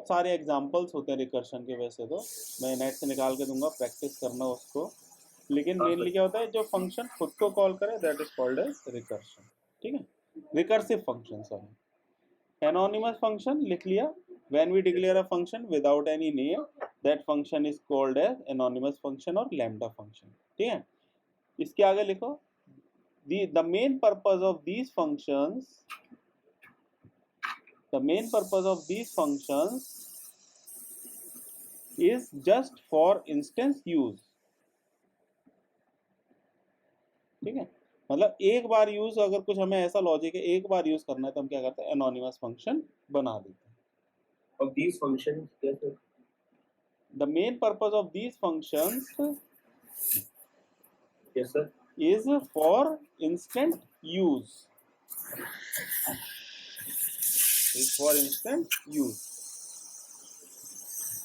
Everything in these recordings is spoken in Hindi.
बहुत सारे एग्जांपल्स होते हैं रिकर्शन के, वैसे तो मैं नेट से निकाल के दूंगा, प्रैक्टिस करना उसको, लेकिन मेनली क्या होता है, जो फंक्शन खुद को कॉल करे that is called as recursion. ठीक है, recursive function. Sorry, anonymous function लिख लिया, when we declare a function without any name that function is called as anonymous function और लैम्डा फंक्शन। ठीक है, इसके आगे लिखो, the main purpose of these functions, the main purpose of these functions is just for instance use। ठीक है, मतलब एक बार यूज, अगर कुछ हमें ऐसा लॉजिक है एक बार यूज करना है तो हम क्या करते हैं, एनोनिमस फंक्शन बना देते हैं। और these functions कैसे? The main purpose of these functions Yes sir. is for instant use, is for instant use।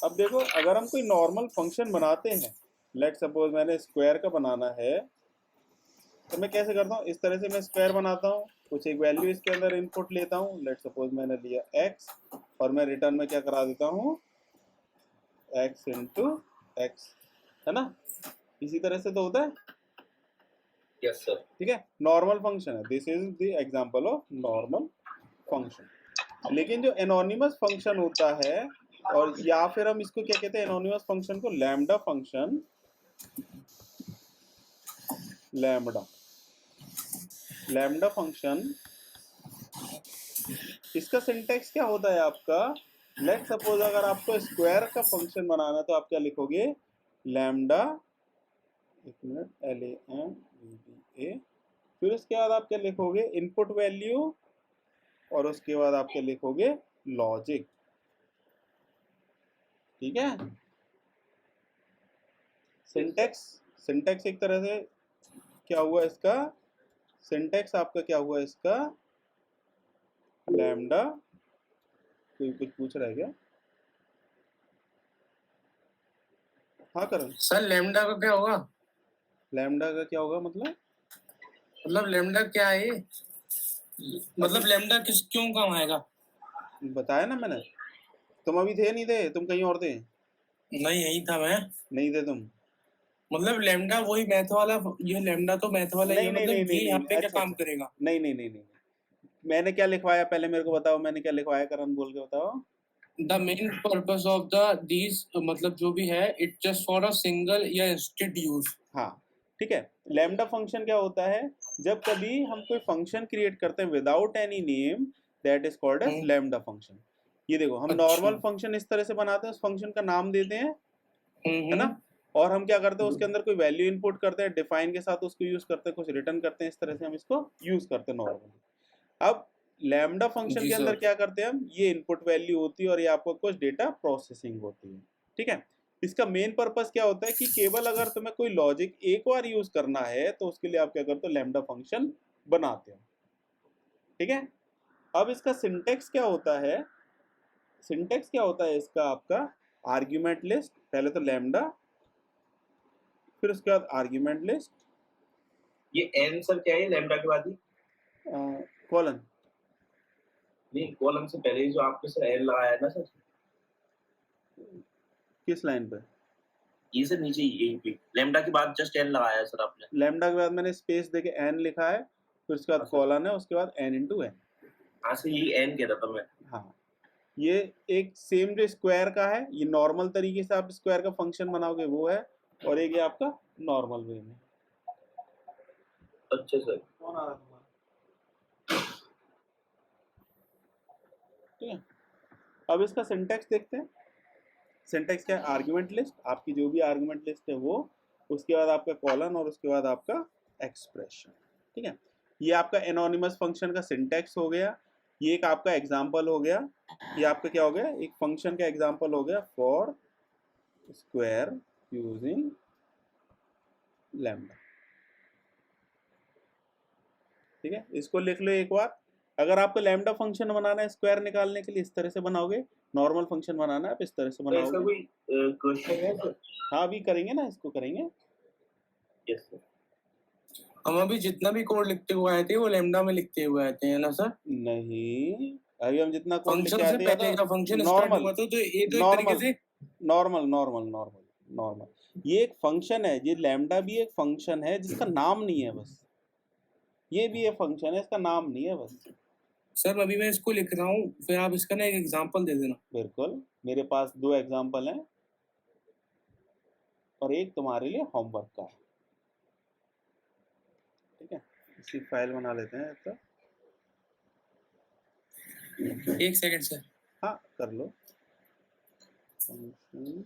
अब देखो, अगर हम कोई नॉर्मल फंक्शन बनाते हैं, लेट सपोज मैंने स्क्वायर का बनाना है, तो मैं कैसे करता हूँ, इस तरह से मैं स्क्वायर बनाता हूँ, कुछ एक वैल्यू इसके अंदर इनपुट लेता हूँ, लेट सपोज मैंने लिया x, और मैं रिटर्न में क्या करा देता हूँ, x इंटू एक्स, है ना, इसी तरह से तो होता है। Yes sir. ठीक है, नॉर्मल फंक्शन है, this is the example of normal function. लेकिन जो एनोनिमस फंक्शन होता है, और या फिर हम इसको क्या कहते हैं, एनोनिमस फंक्शन को lambda function, lambda, lambda function, इसका सिंटेक्स क्या होता है आपका, लेट सपोज अगर आपको स्क्वायर का फंक्शन बनाना है तो आप क्या लिखोगे, लैम्डा, एक मिनट, LAMDA, फिर उसके बाद आप क्या लिखोगे, इनपुट वैल्यू, और उसके बाद आप क्या लिखोगे, लॉजिक। ठीक है, सिंटेक्स, सिंटेक्स एक तरह से क्या हुआ इसका, सिंटेक्स आपका क्या हुआ इसका, लैम्डा, कोई कुछ पूछ रहा है क्या? हाँ करण, सर लैम्डा का क्या होगा? लैम्डा का क्या होगा मतलब लैम्डा क्या है, मतलब लैम्डा किस क्यों काम आएगा? बताया ना मैंने, तुम अभी थे नहीं थे, तुम कहीं और थे। नहीं यही था मैं, नहीं थे तुम। मतलब लैम्डा वही मैथ वाला, ये लैम्डा तो मैथ वाला ही है, नहीं, मतलब ये यहाँ पे क्या अच्छा, काम करेगा? नहीं, मैंने क्या लिखवाया, पहले मेरे को बताओ, मैंने क्या लिखवाया, करण बोल के बताओ। The main purpose of the these, मतलब जो भी है, it just for a single या इंस्टेंट यूज। हाँ, ठीक है, लैम्डा फंक्शन क्या होता है, जब कभी हम कोई फंक्शन क्रिएट करते हैं without any name, that is called as lambda function. ये देखो, हम नॉर्मल फंक्शन इस तरह से बनाते हैं, उस फंक्शन का नाम देते हैं, है ना, और हम क्या करते हैं, उसके अंदर कोई वैल्यू इनपुट करते हैं, डिफाइन के साथ उसको यूज करते हैं, कुछ रिटर्न करते हैं, इस तरह से हम इसको यूज करते हैं नॉर्मली। अब लैम्डा फंक्शन के अंदर क्या करते हैं हम, ये इनपुट वैल्यू होती है और ये आपको कुछ डेटा प्रोसेसिंग होती है। ठीक है, इसका मेन पर्पस क्या होता है कि केवल अगर तुम्हें कोई लॉजिक एक बार यूज करना है तो उसके लिए आप क्या करते हो, लैम्डा फंक्शन बनाते हो। ठीक है, अब इसका सिंटेक्स क्या होता है, सिंटेक्स क्या होता है इसका, आपका आर्ग्यूमेंट लिस्ट, पहले तो लैम्डा, फिर उसके बाद आर्ग्यूमेंट लिस्ट, ये n सर क्या है लैम्डा के बाद ही? कॉलन, नहीं कॉलम से पहले ही जो आपने सर n लगाया है ना सर, किस लाइन पे? ये सर नीचे यहीं पे लैम्डा के बाद जस्ट n लगाया है सर आपने। लैम्डा के बाद मैंने स्पेस देके n लिखा है, फिर उसके बाद कॉलन है, उसके बाद n इंटू n। हाँ सर ये n कह रहा था मैं। हाँ, ये एक सेम जो स्क्वायर का है, ये नॉर्मल तरीके से आप स्क्वायर का फंक्शन बनाओगे वो है, और एक ये आपका नॉर्मल वे में। अच्छा सर। कौन आ रहा है तुम्हारा? ठीक है, अब इसका सिंटेक्स देखते हैं। सिंटेक्स क्या है, आर्गुमेंट लिस्ट, आपकी जो भी आर्गुमेंट लिस्ट है वो, उसके बाद आपका कॉलन, और उसके बाद आपका एक्सप्रेशन। ठीक है, ये आपका एनोनिमस फंक्शन का सिंटेक्स हो गया, ये एक आपका एग्जांपल हो गया, ये आपका क्या हो गया, एक फंक्शन का एग्जांपल हो गया, फॉर स्क्वायर यूजिंग लैम्डा। ठीक है, इसको लिख लो एक बार। अगर आपको लैम्डा फंक्शन बनाना है स्क्वायर निकालने के लिए, इस तरह से बनाओगे, नॉर्मल फंक्शन बनाना है आप इस तरह से तो इसका बनाओगे। कोई क्वेश्चन है सर? हाँ, अभी करेंगे ना, इसको करेंगे। Yes sir. हम अभी जितना भी कोड लिखते हुए आए थे वो लैम्डा में लिखते हुए आए थे, है ना सर? नहीं, अभी हम जितना कोड लिख फंक्शन के आए से थे या पहले तो का फंक्शन स्टार्ट नॉर्मल हुआ था, तो ये तो एक तरीके नॉर्मल से नॉर्मल नॉर्मल नॉर्मल नॉर्मल ये एक फंक्शन है, ये लैम्डा भी एक फंक्शन है जिसका नाम नहीं है बस, ये भी एक फंक्शन है, इसका नाम नहीं है बस। सर अभी मैं इसको लिख रहा हूँ, फिर आप इसका ना एक एग्जांपल दे देना। बिल्कुल, मेरे पास 2 एग्जांपल हैं और एक तुम्हारे लिए होमवर्क का है, ठीक है। इसकी फाइल बना लेते हैं तो। एक सेकंड सर। हाँ कर लो। function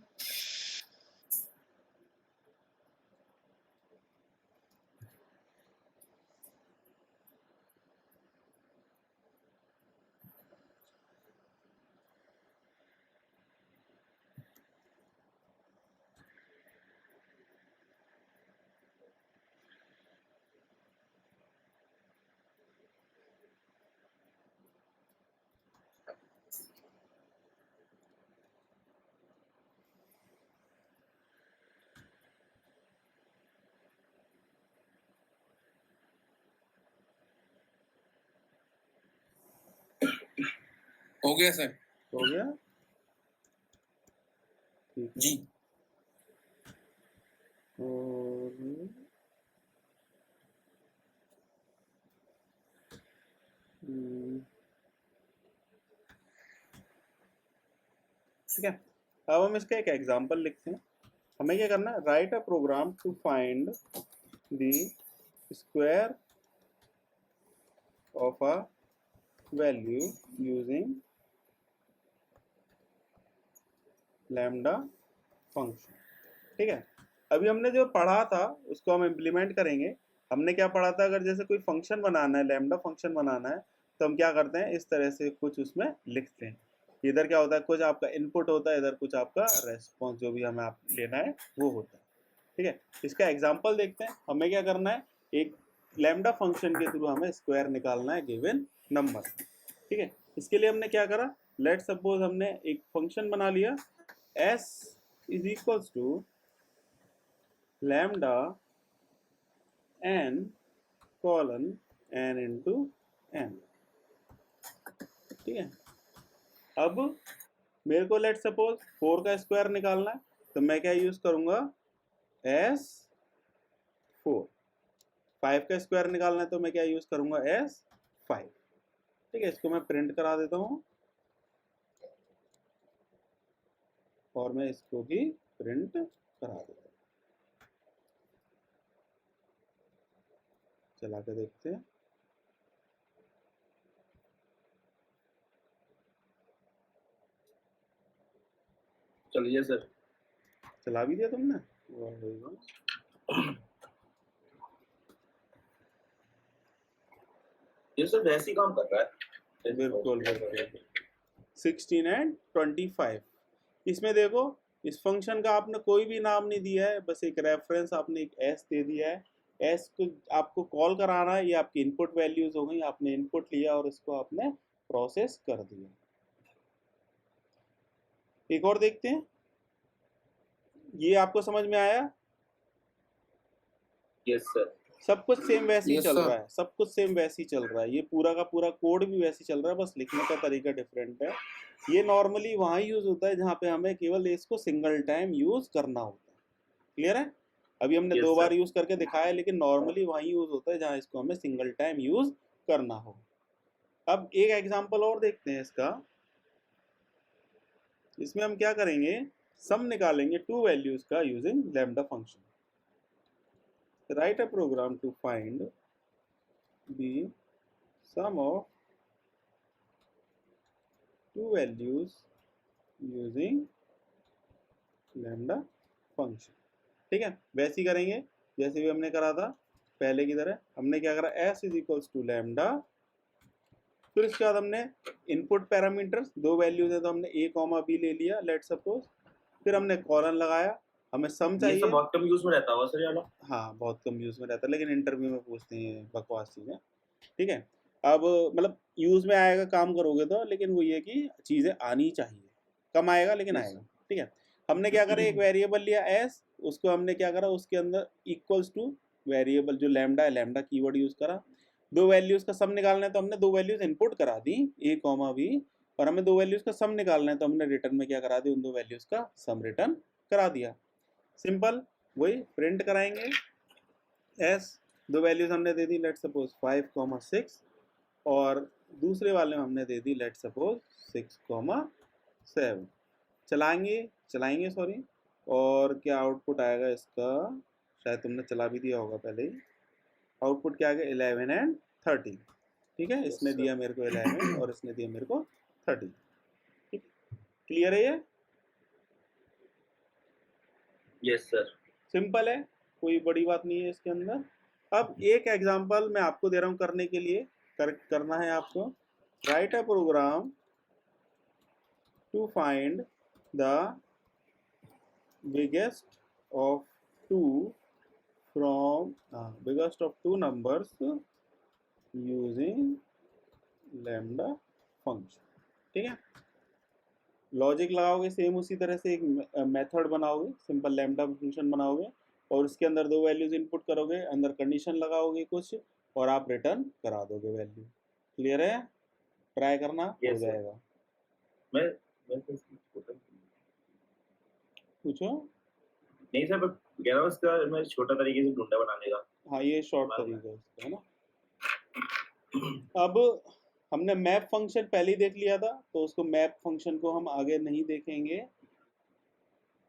हो गया सर। हो गया, ठीक है। जी। और ठीक है, अब हम इसका एक एग्जांपल लिखते हैं। हमें क्या करना है, write a program to find the square of a value using lambda function, ठीक है। अभी हमने जो पढ़ा था उसको हम इम्प्लीमेंट करेंगे। हमने क्या पढ़ा था, अगर जैसे कोई फंक्शन बनाना है, लैम्डा फंक्शन बनाना है, तो हम क्या करते हैं, इस तरह से कुछ उसमें लिखते हैं। इधर क्या होता है, कुछ आपका इनपुट होता है, इधर कुछ आपका रेस्पॉन्स जो भी हमें आप लेना है वो होता है, ठीक है। इसका एग्जाम्पल देखते हैं। हमें क्या करना है, एक लैम्डा फंक्शन के थ्रू हमें स्क्वायर निकालना है गिवन नंबर, ठीक है। इसके लिए हमने क्या करा, लेट सपोज हमने एक फंक्शन बना लिया, s is equals to lambda n colon n into n, ठीक है। अब मेरे को लेट सपोज 4 का स्क्वायर निकालना है, तो मैं क्या यूज करूंगा, s4। 5 का स्क्वायर निकालना है तो मैं क्या यूज करूंगा, s5, ठीक है। इसको मैं प्रिंट करा देता हूं और मैं इसको भी प्रिंट करा देता हूं, चला के देखते हैं। चलिए सर। चला भी दिया तुमने, वाह भाई वाह। ये सर वैसे ही काम कर रहा है। बिल्कुल बिल्कुल 16 एंड 25। इसमें देखो, इस फंक्शन का आपने कोई भी नाम नहीं दिया है, बस एक रेफरेंस आपने एक एस दे दिया है। एस को आपको कॉल कराना है, ये आपकी इनपुट वैल्यूज हो गई, आपने इनपुट लिया और इसको आपने प्रोसेस कर दिया। एक और देखते हैं, ये आपको समझ में आया? Yes sir. सब कुछ सेम वैसे ही Yes, चल sir. रहा है, सब कुछ सेम वैसे ही चल रहा है, ये पूरा का पूरा कोड भी वैसे ही चल रहा है, बस लिखने का तरीका डिफरेंट है। ये नॉर्मली वहाँ यूज होता है जहाँ पे हमें केवल इसको सिंगल टाइम यूज करना होता है। क्लियर है? अभी हमने Yes, 2 बार sir. यूज करके दिखाया है, लेकिन नॉर्मली वहाँ यूज होता है जहाँ इसको हमें सिंगल टाइम यूज करना हो। अब एक एग्जाम्पल और देखते हैं इसका। इसमें हम क्या करेंगे, सम निकालेंगे 2 वैल्यूज का using lambda function. Write a program to find the sum of 2 values using lambda function, ठीक है। वैसे ही करेंगे जैसे भी हमने करा था पहले की तरह। हमने क्या करा, s is equals to lambda, फिर इसके बाद हमने इनपुट पैरामीटर्स 2 वैल्यूज है तो हमने a कॉमा b ले लिया लेट सपोज, फिर हमने कॉलन लगाया, हमें सम ये चाहिए। सब बहुत कम यूज में रहता होगा सर ये वाला। हाँ बहुत कम यूज में रहता है, लेकिन इंटरव्यू में पूछते हैं बकवास चीज़ें, ठीक है। अब मतलब यूज में आएगा काम करोगे तो, लेकिन वो ये कि चीज़ें आनी चाहिए, कम आएगा लेकिन Yes, आएगा, ठीक है। हमने क्या करा, एक वेरिएबल लिया s, उसको हमने क्या करा, उसके अंदर इक्वल्स टू वेरिएबल जो लैम्डा है, लैम्डा कीवर्ड यूज करा। दो वैल्यूज का सम निकालना है तो हमने दो वैल्यूज इनपुट करा दी a कॉमा b, और हमें दो वैल्यूज का सम निकालना है तो हमने रिटर्न में क्या करा दी, उन दो वैल्यूज का सम रिटर्न करा दिया। सिंपल, वही प्रिंट कराएंगे s, दो वैल्यूज हमने दे दी लेट सपोज 5 कॉमा 6, और दूसरे वाले में हमने दे दी लेट सपोज 6 कॉमा 7। चलाएंगे सॉरी, और क्या आउटपुट आएगा इसका, शायद तुमने चला भी दिया होगा पहले ही। आउटपुट क्या आ गया, 11 एंड 30। ठीक है, इसने sir. दिया मेरे को 11 और इसने दिया मेरे को 30। ठीक, क्लियर है ये? Yes sir. सिंपल है, कोई बड़ी बात नहीं है इसके अंदर। अब एक एग्जांपल मैं आपको दे रहा हूँ करने के लिए, करना है आपको, write a program to find the biggest of two from biggest of two numbers using lambda function। ठीक है, लॉजिक लगाओगे सेम उसी तरह से, एक मेथड बनाओगे, सिंपल लैम्डा फंक्शन बनाओगे, और उसके अंदर दो वैल्यूज इनपुट करोगे, अंदर कंडीशन लगाओगे कुछ, और आप रिटर्न करा दोगे वैल्यू। क्लियर है? ट्राई करना, हो जाएगा। मैं पूछो। नहीं सर, कह रहा हूँ इसका मैं छोटा तरीके से ढूंढा बनाने का। हाँ, ये शॉर्ट तरीका है इसका, है ना। अब हमने मैप फंक्शन पहले ही देख लिया था, तो उसको मैप फंक्शन को हम आगे नहीं देखेंगे।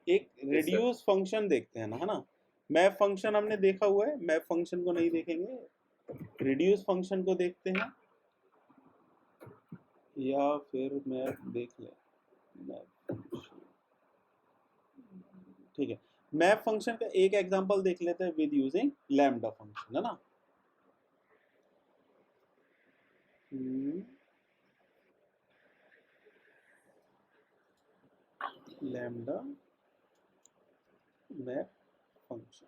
एक रिड्यूस फंक्शन देखते हैं ना, है ना। मैप फंक्शन हमने देखा हुआ है, मैप फंक्शन को नहीं देखेंगे, रिड्यूस फंक्शन को देखते हैं, या फिर मैप देख ले, मैप। ठीक है, मैप फंक्शन का एक एग्जांपल देख लेते हैं विद यूजिंग लैम्डा फंक्शन, है ना। Lambda map function.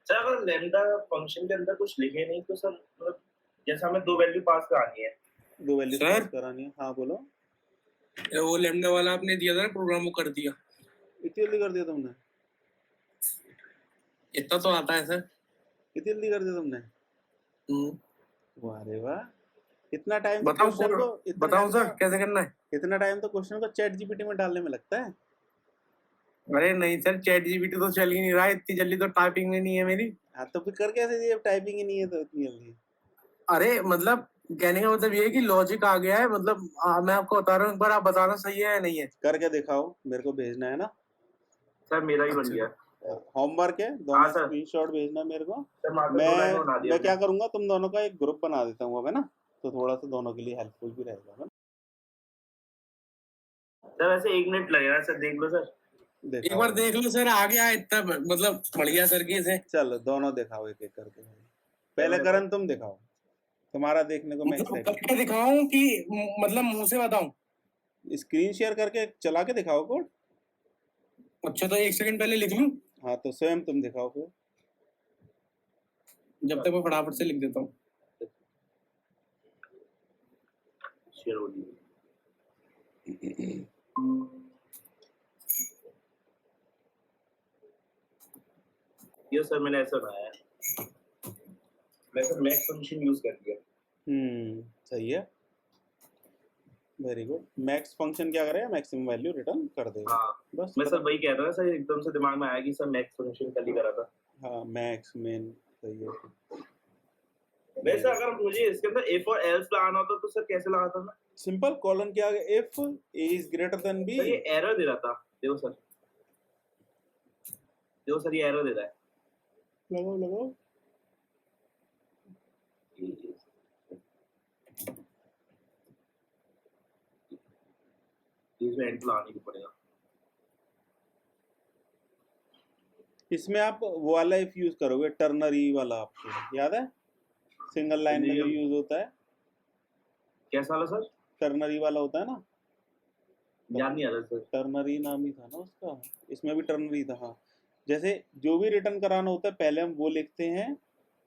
सर अगर लैम्डा फंक्शन के अंदर कुछ लिखे नहीं तो सर, मतलब जैसे हमें दो वैल्यू पास करानी है, दो वैल्यू पास करानी है। हाँ बोलो। वो लैम्डा वाला आपने दिया था ना प्रोग्राम, वो कर दिया? इतनी जल्दी कर दिया तुमने? इतना तो आता है सर। इतनी जल्दी कर दिया तुमने? वाह रे वाह, इतना टाइम तो बताओ क्वेश्चन को, बताओ सर कैसे करना है? इतना टाइम तो क्वेश्चन को चैट जीपीटी में डालने में लगता है। अरे नहीं सर, चैट जीपीटी तो चल ही नहीं रहा है, इतनी जल्दी तो टाइपिंग में नहीं है मेरी। हाँ तो फिर कर कैसे दिए, टाइपिंग ही नहीं है तो इतनी जल्दी? अरे मतलब कहने का मतलब ये है कि लॉजिक आ गया है, मतलब मैं आपको बता रहा हूँ, एक बार आप बताना सही है या नहीं है। करके दिखाओ, मेरे को भेजना है ना। सर मेरा ही बन अच्छा। गया। होमवर्क है, दोनों स्क्रीनशॉट भेजना मेरे को। सर मैं क्या करूंगा, तुम दोनों का एक ग्रुप बना देता हूँ, है ना, तो थोड़ा सा दोनों के लिए हेल्पफुल भी रहेगा, है ना। सर वैसे 1 मिनट लगेगा सर, देख लो सर। एक बार देख लो सर, आ गया इतना, मतलब बढ़िया सर की से। चलो दोनों दिखाओ एक एक करके। पहले करण तुम दिखाओ, तुम्हारा देखने को मैं मतलब करके दिखाऊं कि मतलब मुंह से बताऊं? स्क्रीन शेयर करके चला के दिखाओ कोड। अच्छा तो 1 सेकंड पहले लिख लूं? हाँ तो स्वयं तुम दिखाओ फिर। जब तक मैं फटाफट से लिख देता हूँ। शेयर हो गई। ये सर मैंने ऐसा बनाया है, मैं सर मैक्स फंक्शन यूज कर दिया। सही है, वेरी गुड। मैक्स फंक्शन क्या करेगा, मैक्सिमम वैल्यू रिटर्न कर देगा। हाँ बस मैं सर वही कह रहा था सर, एकदम से दिमाग में आया कि सर मैक्स फंक्शन कल ही करा था। हाँ मैक्स मेन, सही है। वैसे अगर मुझे इसके अंदर इफ और एल्स लगाना होता तो सर कैसे लगाता मैं? सिंपल, कॉलन क्या है, if a is greater then b। Sir ये एरर दे रहा था, देखो सर, देखो सर ये एरर दे रहा है। लगाओ लगाओ। इसमें एंड लाने की पड़ेगा। इसमें आप वो वाला इफ यूज करोगे, टर्नरी वाला, आपको याद है सिंगल लाइन में जो यूज होता है? कैसा वाला सर? टर्नरी वाला होता है ना, याद नहीं आ रहा सर। टर्नरी नाम ही था ना उसका, इसमें भी टर्नरी था। हाँ, जैसे जो भी रिटर्न कराना होता है पहले हम वो लिखते हैं,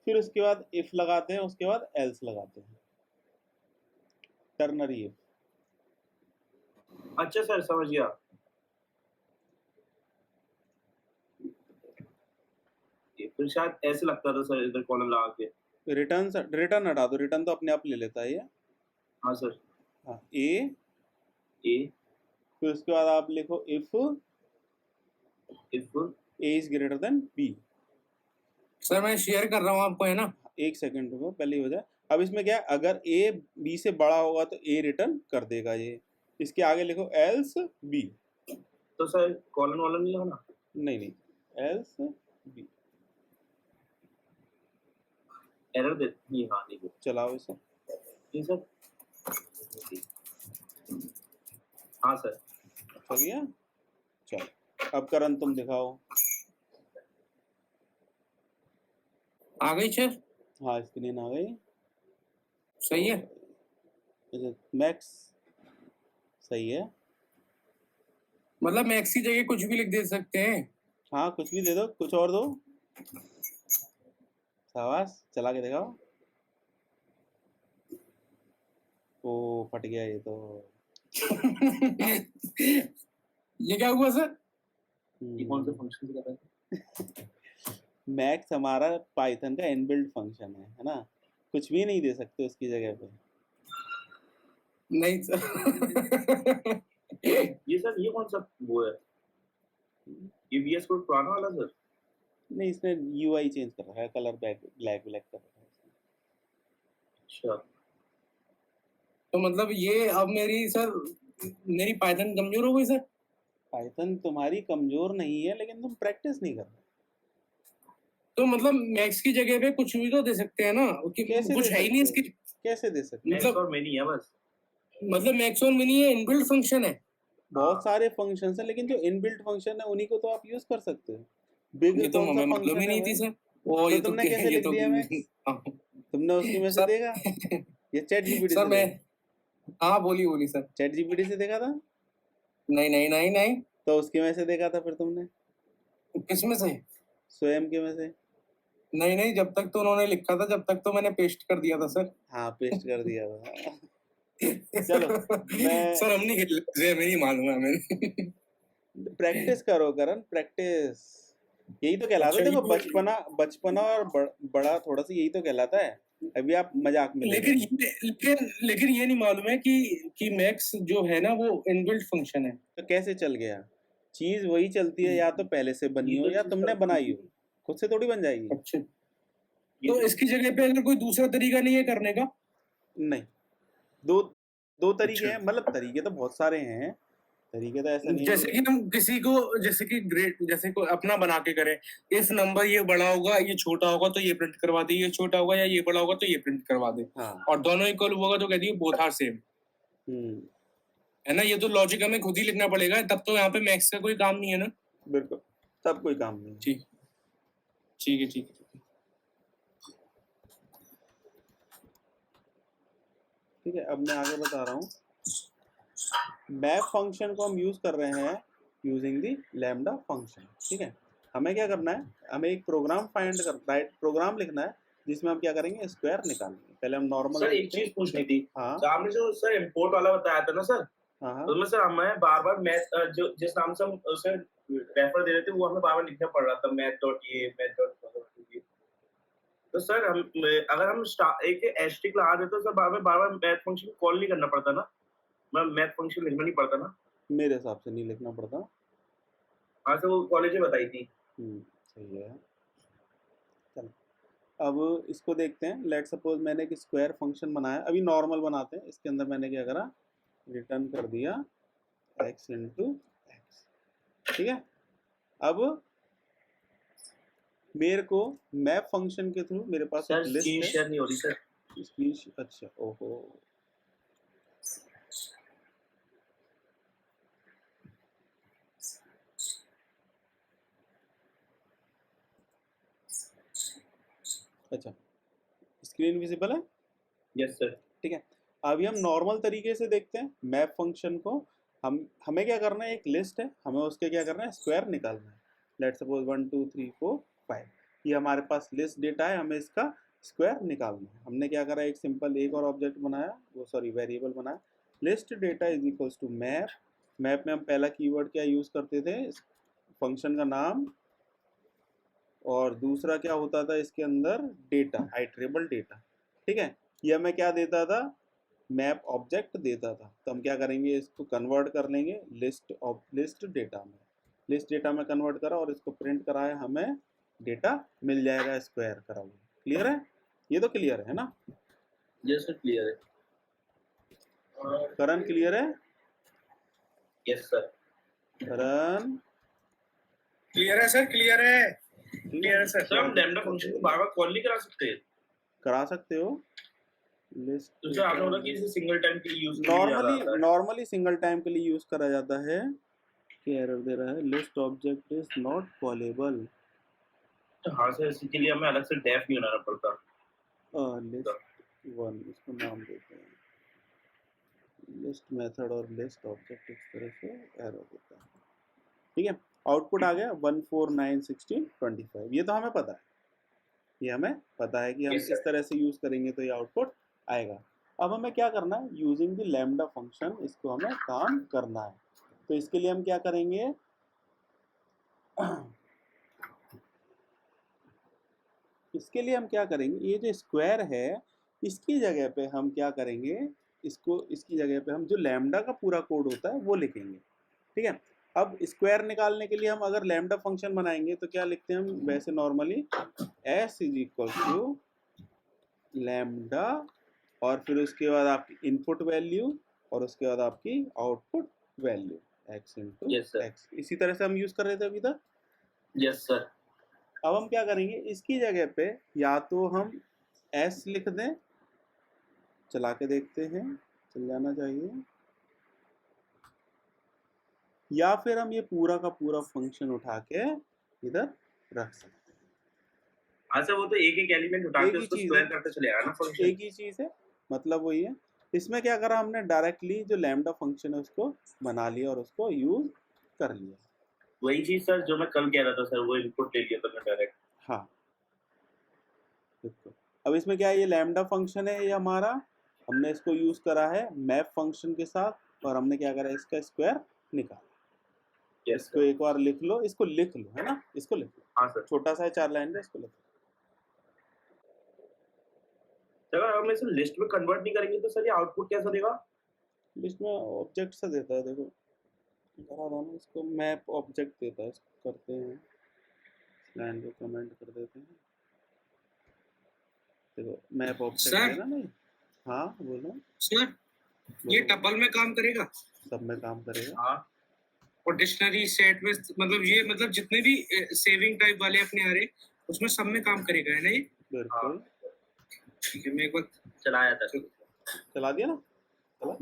फिर उसके बाद इफ लगाते हैं, उसके बाद एल्स लगाते हैं, टर्नरी इफ। अच्छा सर समझ गया। फिर शायद ऐसे लगता था सर इधर कॉलम लगा के। रिटर्न हटा दो, रिटर्न तो अपने आप ले लेता है ये। हाँ सर। हाँ, ए, ए फिर उसके बाद आप लिखो if if A is greater than B. Sir मैं शेयर कर रहा हूँ आपको, है ना? एक सेकंड रुको, पहले ही हो जाए। अब इसमें क्या है, अगर ए बी से बड़ा होगा तो ए रिटर्न कर देगा ये। इसके आगे लिखो एल्स बी। तो सर कॉलन वाला नहीं लगाना? नहीं नहीं, एल्स बी। एरर दे नहीं, हाँ नहीं दे। चलाओ इसे। जी सर। हाँ सर। चल गया। चलो अब करण तुम दिखाओ। आ गई सर? हाँ, स्क्रीन आ गई। सही है। मैक्स सही है। मतलब मैक्स की जगह कुछ भी लिख दे सकते हैं? हाँ, कुछ भी दे दो, कुछ और दो। शाबाश, चला के दिखाओ। ओ फट गया ये तो। ये क्या हुआ सर? ये कौन सा फंक्शन कर रहा है? मैक्स हमारा पाइथन का इनबिल्ट फंक्शन है ना, कुछ भी नहीं दे सकते उसकी जगह पे। नहीं सर। ये सर ये कौन सा वो है? ये VS कोड पुराना वाला सर? नहीं, इसने यूआई चेंज कर रखा है, कलर ब्लैक ब्लैक कर रखा है। अच्छा। तो मतलब ये अब मेरी पाइथन कमजोर हो गई सर? पाइथन तुम्हारी कमजोर नहीं है, लेकिन तुम प्रैक्टिस नहीं कर रहे। तो मतलब मैक्स की जगह पे कुछ भी तो दे सकते हैं ना, कैसे कुछ दे है ही नहीं सकते इसकी। कैसे दे सकते मैक्स और मिनी है बस। मतलब मैक्स और मिनी ये इनबिल्ट फंक्शन है। बहुत सारे फंक्शंस हैं, लेकिन जो इनबिल्ट फंक्शन है उन्हीं को तो आप यूज कर सकते हो। बिग ये तो कौन सा हमें मालूम ही फंक्शन है नहीं थी भाई? सर। ओ तो ये तो तुमने कैसे ये लिख तो दिया मैक्स? हाँ। तुमने उसकी में से सर देखा? ये चैट जीपीटी सर से मैं, देखा? हाँ बोली बोली सर। चैट जीपीटी से देखा था? नहीं नहीं नहीं नहीं। तो उसके में से देखा था फिर तुमने? किसमें से? स्वयं के में से? नहीं नहीं, जब तक तो उन्होंने लिखा था जब तक तो मैंने पेस्ट कर दिया था सर। हाँ, पेस्ट कर दिया था। चलो, मैं सर हम नहीं खेल रहे, हमें नहीं मालूम है हमें। प्रैक्टिस करो करण, प्रैक्टिस। यही तो कहलाता है, अच्छा देखो ये, बचपना बचपना और बड़ा थोड़ा सा यही तो कहलाता है। अभी आप मजाक में ले रहे लेकिन हो। लेकिन ये नहीं मालूम है कि मैक्स जो है ना वो इनबिल्ट फंक्शन है। तो कैसे चल गया? चीज वही चलती है, या तो पहले से बनी ये हो तो या चीज तुमने चलती बनाई थी। हो। खुद से थोड़ी बन जाएगी। अच्छा, ये तो तो इसकी जगह पे अगर कोई दूसरा तरीका नहीं है करने का? नहीं, दो दो तरीके अच्छा, हैं, मतलब तरीके तो बहुत सारे हैं। तरीके तो ऐसा नहीं जैसे है। कि हम किसी को, जैसे कि ग्रेड, जैसे को अपना बना के करें, इस नंबर ये बड़ा होगा ये छोटा होगा तो ये प्रिंट करवा दे, ये छोटा होगा या ये बड़ा होगा तो ये प्रिंट करवा दे, हाँ। और दोनों इक्वल होगा तो कह दिए बोथ आर सेम। हम्म। है ना? ये तो लॉजिक हमें खुद ही लिखना पड़ेगा, तब तो यहाँ पे मैक्स का कोई काम नहीं है ना। बिल्कुल, तब कोई काम नहीं है। ठीक, ठीक है ठीक है। ठीक है, अब मैं आगे बता रहा हूँ। मैप फंक्शन को हम यूज कर रहे हैं यूजिंग दी लैम्डा फंक्शन। ठीक है, हमें क्या करना है, हमें एक प्रोग्राम प्रोग्राम लिखना है जिसमें हम क्या करेंगे, स्क्वायर निकालेंगे। पहले हम नॉर्मल सर एक लिखते चीज हैं। पूछनी थी। हाँ तो आपने जो सर इम्पोर्ट वाला बताया था ना सर, हाँ हाँ। उसमें सर हमें बार बार मैथ जो जिस नाम से हम उसे रेफर दे रहे थे वो हमें बार बार लिखना पड़ रहा था, मैथ.ये। तो सर हम अगर हम एक एस्ट्रिक लगा देते तो सर बार बार मैथ फंक्शन कॉल नहीं करना पड़ता ना, मैं मैथ फंक्शन लिखना नहीं पड़ता ना। मेरे हिसाब से नहीं लिखना पड़ता। हाँ सर वो कॉलेज में बताई थी। सही है। चलो, अब इसको देखते हैं। लेट सपोज मैंने एक स्क्वायर फंक्शन बनाया, अभी नॉर्मल बनाते हैं। इसके अंदर मैंने क्या करा, रिटर्न कर दिया x इंटू एक्स। ठीक है, अब मेरे को मैप फंक्शन के थ्रू मेरे पास सर एक लिस्ट स्क्रीन है। शेयर नहीं हो रही सर। अच्छा, ओहो। अच्छा, स्क्रीन विजिबल है? Yes sir. ठीक है, अभी हम नॉर्मल तरीके से देखते हैं मैप फंक्शन को। हमें क्या करना है, एक लिस्ट है, हमें उसके क्या करना है, स्क्वायर निकालना है। लेट सपोज 1 2 3 4 5, ये हमारे पास लिस्ट डेटा है, हमें इसका स्क्वायर निकालना है। हमने क्या करा, एक सिंपल एक और ऑब्जेक्ट बनाया, वो सॉरी वेरिएबल बनाया। List data is equals to map. Map में हम पहला कीवर्ड क्या यूज करते थे, फंक्शन का नाम और दूसरा क्या होता था इसके अंदर, डेटा, आइटरेबल डेटा। ठीक है, ये हमें क्या देता था, मैप ऑब्जेक्ट देता था। तो हम क्या करेंगे, इसको कन्वर्ट कर लेंगे लिस्ट डेटा में, लिस्ट डेटा में कन्वर्ट करा और इसको प्रिंट कराया, हमें डेटा मिल जाएगा स्क्वायर करा हुआ। क्लियर है, ये तो क्लियर है ना? यस सर, क्लियर है। करण क्लियर है? Yes sir. करण क्लियर है सर, क्लियर है, क्लियर है सर हम लैम्डा फंक्शन को बार बार कॉल नहीं करा सकते? करा सकते हो। लिस्ट तो सर आपने बोला कि इसे सिंगल टाइम के लिए यूज किया जाता है। नॉर्मली सिंगल टाइम के लिए यूज करा जाता है। क्या एरर दे रहा है, list object is not callable. तो हाँ सर, इसके लिए हमें अलग से डेफ नहीं बनाना पड़ता। लिस्ट वन, इसको नाम देते हैं लिस्ट मेथड, और लिस्ट ऑब्जेक्ट इस तरह से एरर देता है। ठीक है, आउटपुट आ गया 1491625। ये तो हमें पता है, ये हमें पता है कि हम Yes, sir. इस तरह से यूज करेंगे तो ये आउटपुट आएगा। अब हमें क्या करना है, यूजिंग द लैम्डा फंक्शन इसको हमें काम करना है। तो इसके लिए हम क्या करेंगे, इसके लिए हम क्या करेंगे, ये जो स्क्वायर है इसकी जगह पे हम क्या करेंगे, इसको इसकी जगह पे हम जो लैम्डा का पूरा कोड होता है वो लिखेंगे। ठीक है, अब स्क्वायर निकालने के लिए हम अगर लैम्डा फंक्शन बनाएंगे तो क्या लिखते हैं हम वैसे normally, s is equal to lambda और फिर उसके बाद आपकी इनपुट वैल्यू और उसके बाद आपकी output value x into Yes, sir. X. इसी तरह से हम यूज कर रहे थे अभी तक। Yes sir. अब हम क्या करेंगे, इसकी जगह पे या तो हम s लिख दें, चला के देखते हैं, चल जाना चाहिए, या फिर हम ये पूरा का पूरा फंक्शन उठा के इधर रख सकते हैं। हाँ सर, वो तो एक एक एलिमेंट उठा एक के ही उसको चीज स्क्वायर है, करते चले आना फंक्शन। एक ही चीज है, मतलब वही है। इसमें क्या करा हमने, डायरेक्टली जो लैम्डा फंक्शन है उसको बना लिया और उसको यूज कर लिया। वही चीज सर जो मैं कल कह रहा था सर, वो इनपुट ले लिया था मैं डायरेक्ट। हाँ बिल्कुल। अब इसमें क्या है, ये लैम्डा फंक्शन है ये हमारा, हमने इसको यूज करा है मैप फंक्शन के साथ और हमने क्या करा, इसका स्क्वायर निकाला। यस इसको सर। एक बार लिख लो, इसको लिख लो, है ना, इसको लिख लो, हाँ सर। छोटा सा है 4 लाइन का, इसको लिख लो। सर अगर हम इसे लिस्ट में कन्वर्ट नहीं करेंगे तो सर ये आउटपुट कैसा देगा? लिस्ट में ऑब्जेक्ट सा देता है, देखो करा था ना, इसको मैप ऑब्जेक्ट देता है। इसको करते हैं, लाइन को कमेंट कर देते हैं, देखो मैप ऑब्जेक्ट सर। है ना। नहीं, हाँ बोलो सर ये बोलो। टपल में काम करेगा सब में काम करेगा। हाँ और डिक्शनरी सेट में, मतलब ये मतलब जितने भी सेविंग टाइप वाले अपने आ रहे उसमें सब में काम करेगा, है ना ये? बिल्कुल। ठीक है, मैं एक बार चलाया था। चला दिया ना, चला,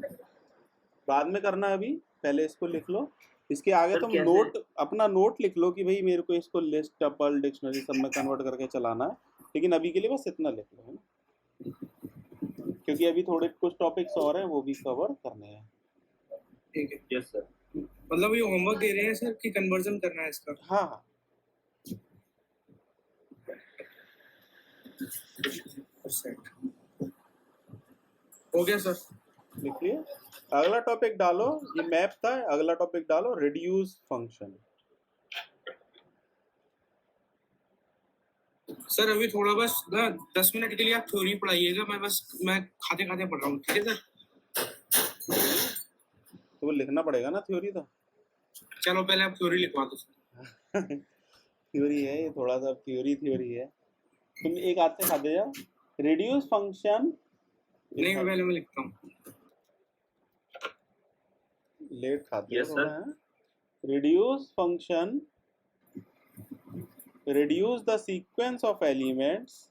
बाद में करना, अभी पहले इसको लिख लो। इसके आगे सर, तुम कैसे? नोट, अपना नोट लिख लो कि भाई मेरे को इसको लिस्ट, टपल, डिक्शनरी सब में कन्वर्ट करके चलाना है, लेकिन अभी के लिए बस इतना लिख लो, है ना, क्योंकि अभी थोड़े कुछ टॉपिक्स और हैं वो भी कवर करने हैं। ठीक है। Yes sir. मतलब ये होमवर्क दे रहे हैं सर कि कन्वर्जन करना है इसका? हाँ हाँ, हो गया सर। लिख लिया। अगला टॉपिक डालो, ये मैप था, अगला टॉपिक डालो रिड्यूस फंक्शन। सर अभी थोड़ा बस ना 10 मिनट के लिए आप थ्योरी पढ़ाइएगा, मैं खाते खाते पढ़ रहा हूँ, ठीक है सर? तो वो लिखना पड़ेगा ना थ्योरी तो। चलो पहले आप थ्योरी लिखवा दो सर। थ्योरी है ये, थोड़ा सा थ्योरी है। तुम एक हाथ से खाते जाओ, रिड्यूस फंक्शन। नहीं पहले मैं लिखता हूँ। लेट खाते हो Yes, थोड़ा, है। Reduce function reduce the sequence of elements.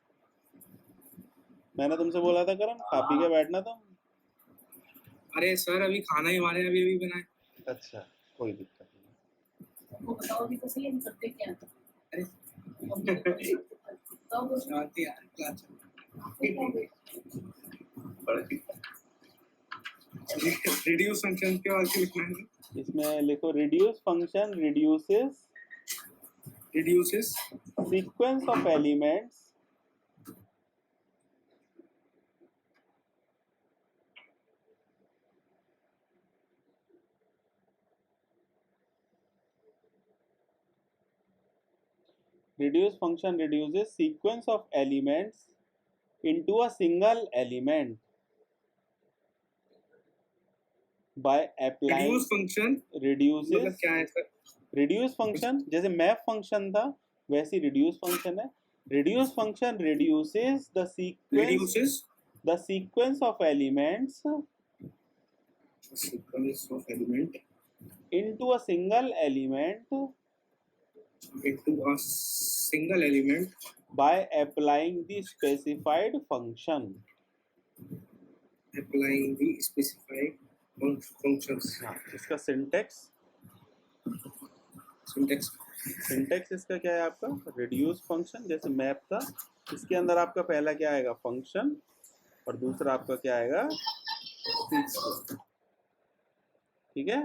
मैंने तुमसे बोला था करण, खा पी के बैठना था। अरे सर अभी खाना ही हमारे अभी अभी बनाए। अच्छा, कोई दिक्कत नहीं। वो बताओ अभी तो सही, हम करते क्या हैं? अरे बताओ कुछ। आती यार क्लास रिड्यूस फंक्शन के बाद लिखना है। इसमें लिखो reduce function reduces sequence of elements reduce function reduces sequence of elements into a single element by applying reduce function मतलब reduces क्या है सर? reduce function जैसे map function था वैसे reduce function है. Reduce function reduces reduces the sequence of elements sequence of element into a single element into a single element by applying the specified function. Applying the specified functions. हाँ, इसका सिंटेक्स सिंटैक्स इसका क्या है आपका रिड्यूस फंक्शन जैसे मैप था इसके अंदर आपका पहला क्या आएगा फंक्शन और दूसरा आपका क्या आएगा ठीक है.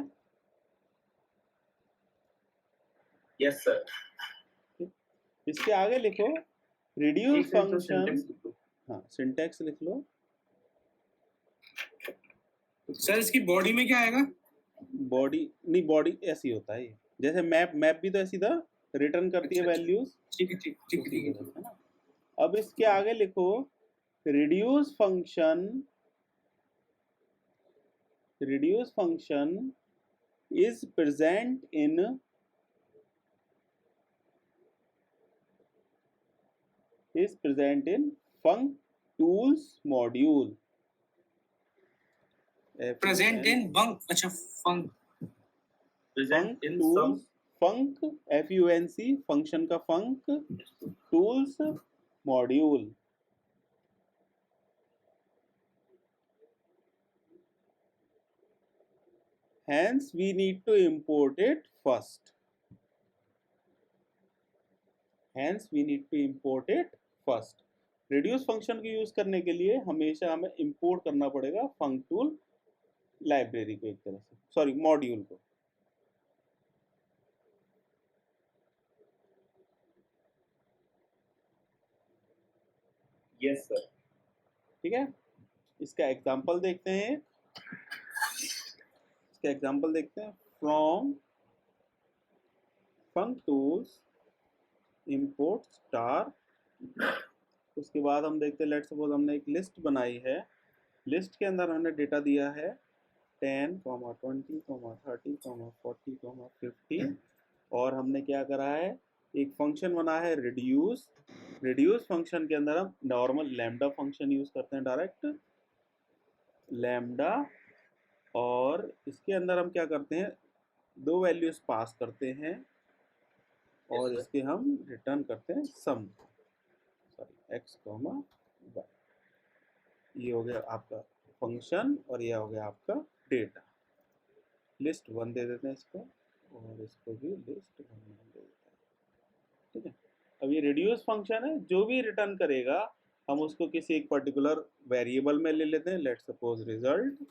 Yes sir. इसके आगे लिखो रिड्यूस फंक्शन. हाँ सिंटेक्स लिख लो. सर इसकी बॉडी में क्या आएगा? बॉडी नहीं बॉडी ऐसी होता है ये. जैसे मैप भी तो ऐसी था रिटर्न करती है अच्छा, वैल्यूज. ठीक है ठीक है है ना. अब इसके आगे लिखो reduce function is present in func tools module. Present in func. अच्छा func present in tools sum func func function का func tools module. Hence we need to import it first. Reduce function को यूज करने के लिए हमेशा हमें इंपोर्ट करना पड़ेगा फंक टूल लाइब्रेरी को एक तरह से सॉरी मॉड्यूल को. Yes sir. ठीक है. इसका एग्जांपल देखते हैं. From funk tools import star. उसके बाद हम देखते हैं लेट सपोज हमने एक लिस्ट बनाई है. लिस्ट के अंदर हमने डेटा दिया है 10, 20, 30, 40, 50 और हमने क्या करा है एक फंक्शन बना है रिड्यूस फंक्शन के अंदर हम नॉर्मल लैम्डा फंक्शन यूज करते हैं डायरेक्ट लैम्डा और इसके अंदर हम क्या करते हैं दो वैल्यूज पास करते हैं और Yes, sir. इसके हम रिटर्न करते हैं सम सॉरी x, y. ये हो गया आपका फंक्शन और ये हो गया आपका डेटा. लिस्ट 1 दे देते हैं इसको और इसको भी लिस्ट 1 दे देते हैं. ठीक है. अब ये रिड्यूस फंक्शन है जो भी रिटर्न करेगा हम उसको किसी एक पर्टिकुलर वेरिएबल में ले लेते हैं लेट सपोज रिजल्ट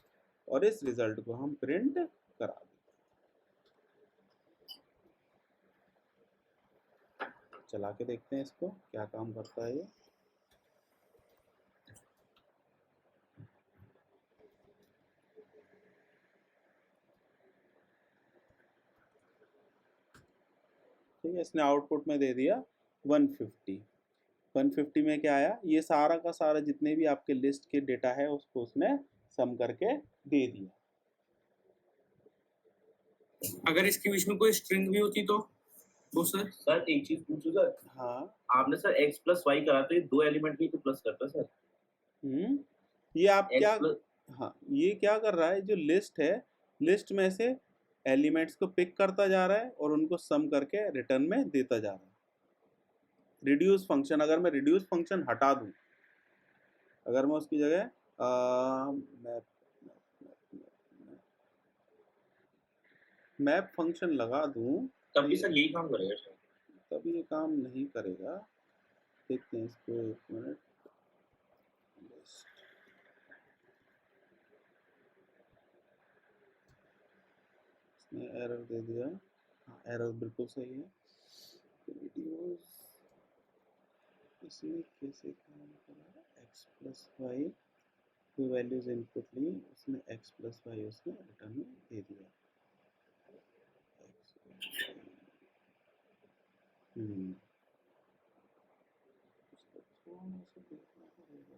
और इस रिजल्ट को हम प्रिंट करा देते हैं. चला के देखते हैं इसको क्या काम करता है ये. ठीक है. इसने आउटपुट में दे दिया 150. 150 में क्या आया ये सारा का सारा जितने भी आपके लिस्ट के डेटा है उसको उसने सम करके दे दिया. अगर इसके बीच में कोई स्ट्रिंग भी होती तो वो सर सर एक चीज पूछूं सर. हाँ. आपने सर x प्लस वाई करा तो ये दो एलिमेंट भी तो प्लस करता है सर. ये आप X क्या plus- हाँ ये क्या कर रहा है जो लिस्ट है लिस्ट में से एलिमेंट्स को पिक करता जा रहा है और उनको सम करके रिटर्न में देता जा रहा है. रिड्यूस फंक्शन अगर मैं रिड्यूस फंक्शन हटा दूं अगर मैं उसकी जगह मैप फंक्शन लगा दूं तब भी सर यही काम करेगा सर. तब ये काम नहीं करेगा. देखते हैं इसको एक मिनट. इसने एरर दे दिया. हाँ एरर बिल्कुल सही है. वीडियोस इसने कैसे काम करा x प्लस वाई दो वैल्यूज इनपुट ली उसने x प्लस वाई उसने रिटर्न में दे दिया. तो देखना पड़ेगा।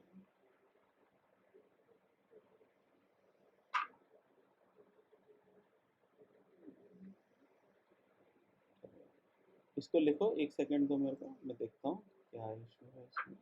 इसको लिखो, एक सेकंड दो मेरे को, मैं देखता हूँ क्या इशू है इसमें।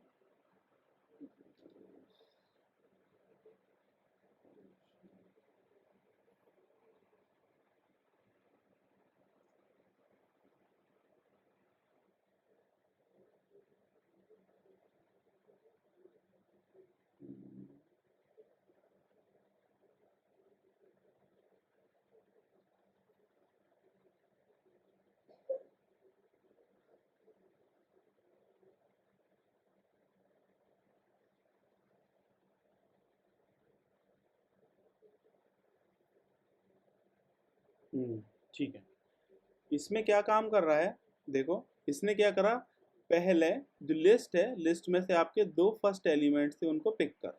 ठीक है। इसमें क्या काम कर रहा है, देखो इसने क्या करा, पहले जो लिस्ट है, लिस्ट में से आपके दो फर्स्ट एलिमेंट्स थे उनको पिक कर,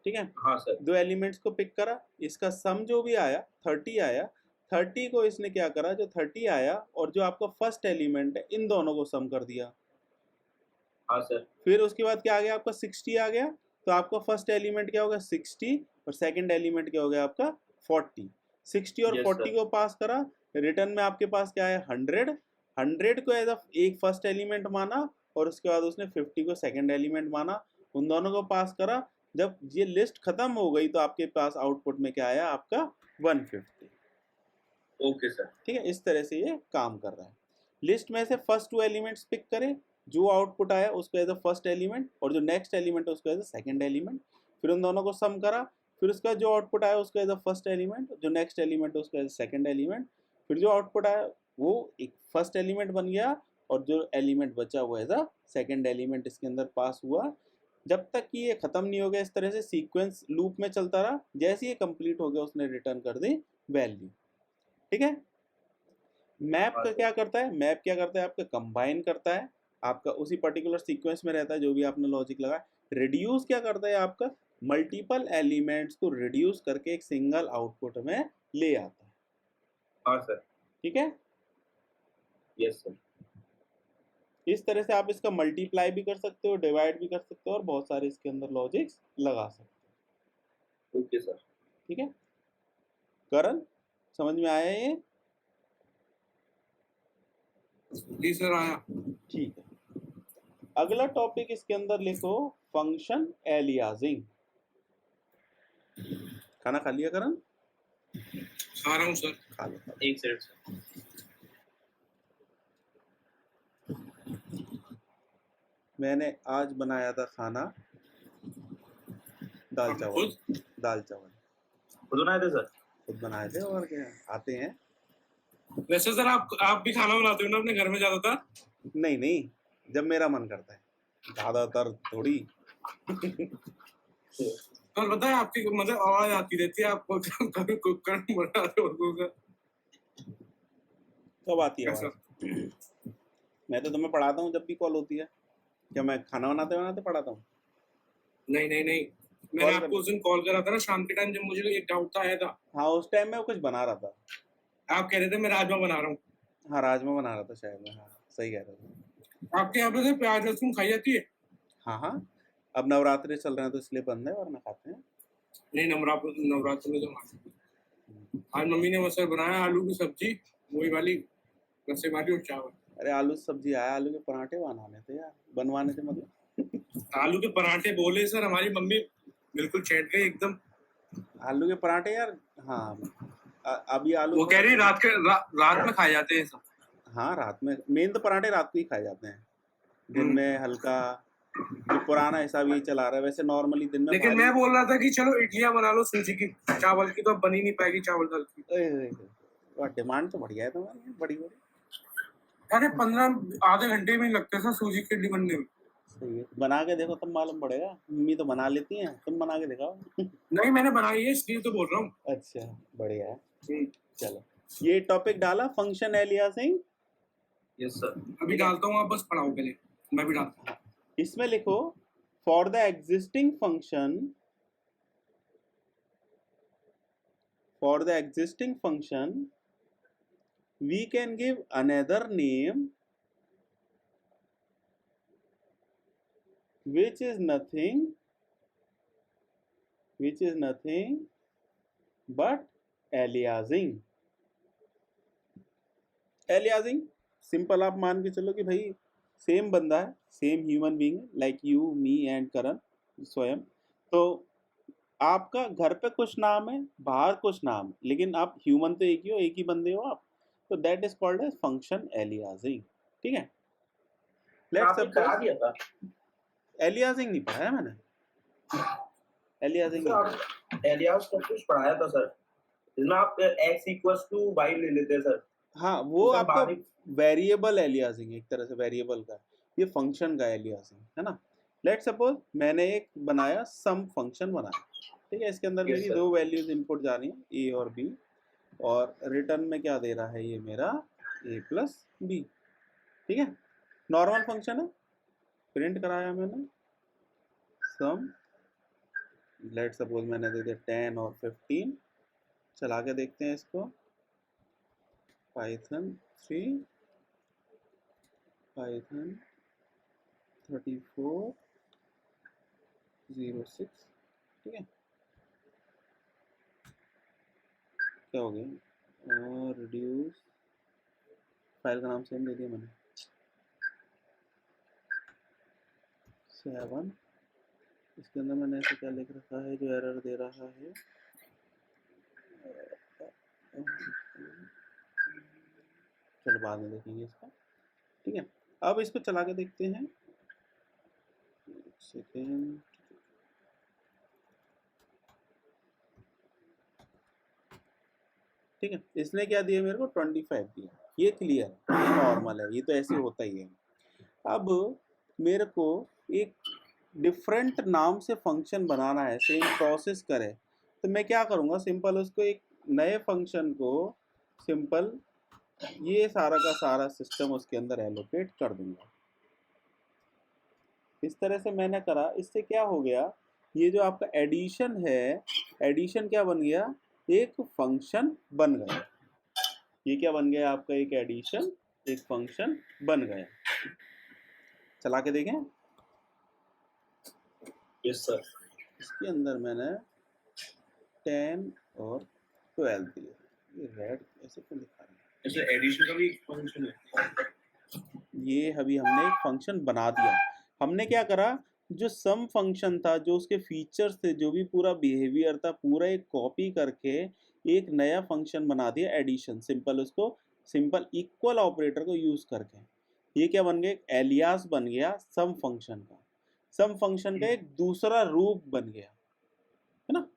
ठीक है। हाँ सर। दो एलिमेंट्स को पिक करा, इसका सम जो भी आया 30 आया, 30 को इसने क्या करा, जो 30 आया और जो आपका फर्स्ट एलिमेंट है इन दोनों को सम कर दिया। हाँ सर। फिर उसके बाद क्या आ गया आपका 60 आ गया, तो आपका फर्स्ट एलिमेंट क्या होगा 60 और सेकंड एलिमेंट क्या हो गया आपका 40। 60 और Yes, 40 sir. को पास करा, रिटर्न में आपके पास क्या है 100। 100 को एज एक फर्स्ट एलिमेंट माना और उसके बाद उसने 50 को सेकंड एलिमेंट माना, उन दोनों को पास करा। जब ये लिस्ट खत्म हो गई तो आपके पास आउटपुट में क्या आया आपका 150। Okay sir. ठीक है, इस तरह से ये काम कर रहा है। लिस्ट में से फर्स्ट टू एलिमेंट्स पिक करें, जो आउटपुट आया उसको एज अ फर्स्ट एलिमेंट और जो नेक्स्ट एलिमेंट है उसको एज अ सेकंड एलिमेंट, फिर उन दोनों को सम करा, फिर उसका जो आउटपुट आया उसको एज अ फर्स्ट एलिमेंट, जो नेक्स्ट एलिमेंट है उसको एज अ सेकंड एलिमेंट, फिर जो आउटपुट आया वो एक फर्स्ट एलिमेंट बन गया और जो एलिमेंट बचा वो एज अ सेकंड एलिमेंट इसके अंदर पास हुआ। जब तक कि ये खत्म नहीं हो गया, इस तरह से सीक्वेंस लूप में चलता रहा। जैसे ही ये कंप्लीट हो गया उसने रिटर्न कर दी वैल्यू। ठीक है। मैप हाँ का सर। क्या करता है, मैप क्या करता है आपका कंबाइन करता है, आपका उसी पर्टिकुलर सीक्वेंस में रहता है जो भी आपने लॉजिक लगाया। रिड्यूस क्या करता है आपका मल्टीपल एलिमेंट्स को रिड्यूस करके एक सिंगल आउटपुट में ले आता है। हाँ सर। ठीक है, यस सर। इस तरह से आप इसका मल्टीप्लाई भी कर सकते हो, डिवाइड भी कर सकते हो और बहुत सारे इसके अंदर लॉजिक्स लगा सकते हो। Okay sir. ठीक है करण, समझ में आया ये? जी सर आया। ठीक है, अगला टॉपिक इसके अंदर लिखो फंक्शन एलियासिंग। खाना खा लिया करण? खा रहा हूँ सर। खा लो। एक सेकंड सर। मैंने आज बनाया था खाना दाल हम चावल। खुद दाल चावल खुद बनाए थे सर? खुद बनाए थे, और क्या आते हैं। वैसे सर आप भी खाना बनाते हो ना अपने घर में ज्यादातर? नहीं नहीं, जब मेरा मन करता है, ज्यादातर थोड़ी। सर पता है आपकी मतलब आवाज आती रहती है, आपको कभी कुकर बनाते हो सर? कब आती है कैसा? आवाज? मैं तो तुम्हें पढ़ाता हूँ जब भी कॉल होती है। क्या मैं खाना बनाते बनाते पढ़ाता हूँ? नहीं नहीं नहीं, मैंने कॉल कर आपको उस दिन कॉल करा था ना शाम के टाइम, जब मुझे एक डाउट आया था। हाँ, उस टाइम मैं कुछ बना रहा था। आप कह रहे थे मैं राजमा बना रहा हूँ। हाँ, राजमा बना रहा था शायद मैं। हाँ सही कह रहे थे। आपके यहाँ पे सर प्याज लहसुन खाई जाती है? हाँ हाँ, अब नवरात्रि चल रहे हैं तो इसलिए बंद है, वरना खाते हैं। नहीं, नवरात्र में तो आज मम्मी ने वो सर बनाया आलू की सब्जी, वही वाली रसे वाली और चावल। अरे आलू की सब्जी आया, आलू के पराठे बनाने थे यार, बनवाने थे मतलब। आलू के पराठे बोले सर, हमारी मम्मी बिल्कुल चैट गई एकदम। आलू के पराठे यार, हाँ। अभी आलू वो कह रही रात में खाए जाते हैं सब। हाँ, रात में मेन तो पराठे रात को ही खाए जाते हैं। दिन में हल्का, जो पुराना हिसाब यही चला रहा है। वैसे नॉर्मली दिन में लेकिन मैं बोल रहा था कि चलो इडलियां बना लो सूजी की, चावल की तो अब बन ही नहीं पाएगी, चावल दाल की। डिमांड तो बढ़िया है तुम्हारी, बड़ी बड़ी। अरे 15 आधे घंटे में लगते सर सूजी की इडली बनने में। सही है, बना के देखो तब मालूम पड़ेगा। मम्मी तो बना लेती हैं, तुम बना के दिखाओ। नहीं मैंने बनाई है इसलिए तो बोल रहा हूँ। अच्छा, बढ़िया है। चलो, ये टॉपिक डाला फंक्शन एलियासिंग। Yes sir. अभी डालता हूँ, आप बस पढ़ाओ पहले, मैं भी डालता हूँ। इसमें लिखो for the existing function, for the existing function we can give another name, which is nothing but aliasing. aliasing simple आप मान के चलो कि भाई सेम बंदा है, सेम ह्यूमन बीइंग है, लाइक यू मी एंड करण स्वयं। तो आपका घर पे कुछ नाम है, बाहर कुछ नाम है, लेकिन आप ह्यूमन तो एक ही हो, एक ही बंदे हो आप। तो that is called as function aliasing. ठीक है, लेट्स आपने करा सपोज दिया था एलियासिंग नहीं पढ़ाया मैंने, एलियासिंग नहीं पढ़ाया। एलियास का कुछ पढ़ाया था सर, इसमें आप x इक्वल्स टू y ले लेते हैं सर। हाँ, वो सर आपका बाद वेरिएबल एलियासिंग, एक तरह से वेरिएबल का, ये फंक्शन का एलियासिंग है ना। लेट्स सपोज मैंने एक बनाया सम फंक्शन बनाया, ठीक है, इसके अंदर Yes, मेरी sir. दो वैल्यूज इनपुट जा रही हैं, a और b, और रिटर्न में क्या दे रहा है ये मेरा a प्लस b। ठीक है, नॉर्मल फंक्शन है, प्रिंट कराया मैंने सम, लेट्स सपोज मैंने दे दिया 10 और 15। चला के देखते हैं इसको, पाइथन 3 पाइथन 3406। ठीक है, क्या हो गया, रिड्यूस, फाइल का नाम सेम दे दिया मैंने 7। इसके अंदर मैंने ऐसे क्या लिख रखा है जो एरर दे रहा है, चलो बाद में देखेंगे इसका। ठीक है, अब इसको चला के देखते हैं, सेकेंड। ठीक है, इसने क्या दिया मेरे को 25 दिया, ये क्लियर, ये नॉर्मल है, ये तो ऐसे होता ही है। अब मेरे को एक डिफरेंट नाम से फंक्शन बनाना है, सेम प्रोसेस करे, तो मैं क्या करूँगा, सिंपल उसको एक नए फंक्शन को सिंपल ये सारा का सारा सिस्टम उसके अंदर एलोकेट कर दूंगा। इस तरह से मैंने करा, इससे क्या हो गया, ये जो आपका एडिशन है, एडिशन क्या बन गया, एक फंक्शन बन गया। ये क्या बन गया आपका, एक एडिशन, एक फंक्शन बन गया। चला के देखें। Yes sir. इसके अंदर मैंने 10 और 12 दिए, ये रेड ऐसे क्यों दिखा रहा है, ऐसे एडिशन का भी फंक्शन है। ये अभी हमने एक फंक्शन बना दिया। हमने क्या करा, जो सम फंक्शन था, जो उसके फीचर्स थे, जो भी पूरा बिहेवियर था, पूरा एक कॉपी करके एक नया फंक्शन बना दिया एडिशन, सिंपल उसको सिंपल इक्वल ऑपरेटर को यूज करके। ये क्या बन गया, एक एलियास बन गया सम फंक्शन का, सम फंक्शन का एक दूसरा रूप बन गया, है ना।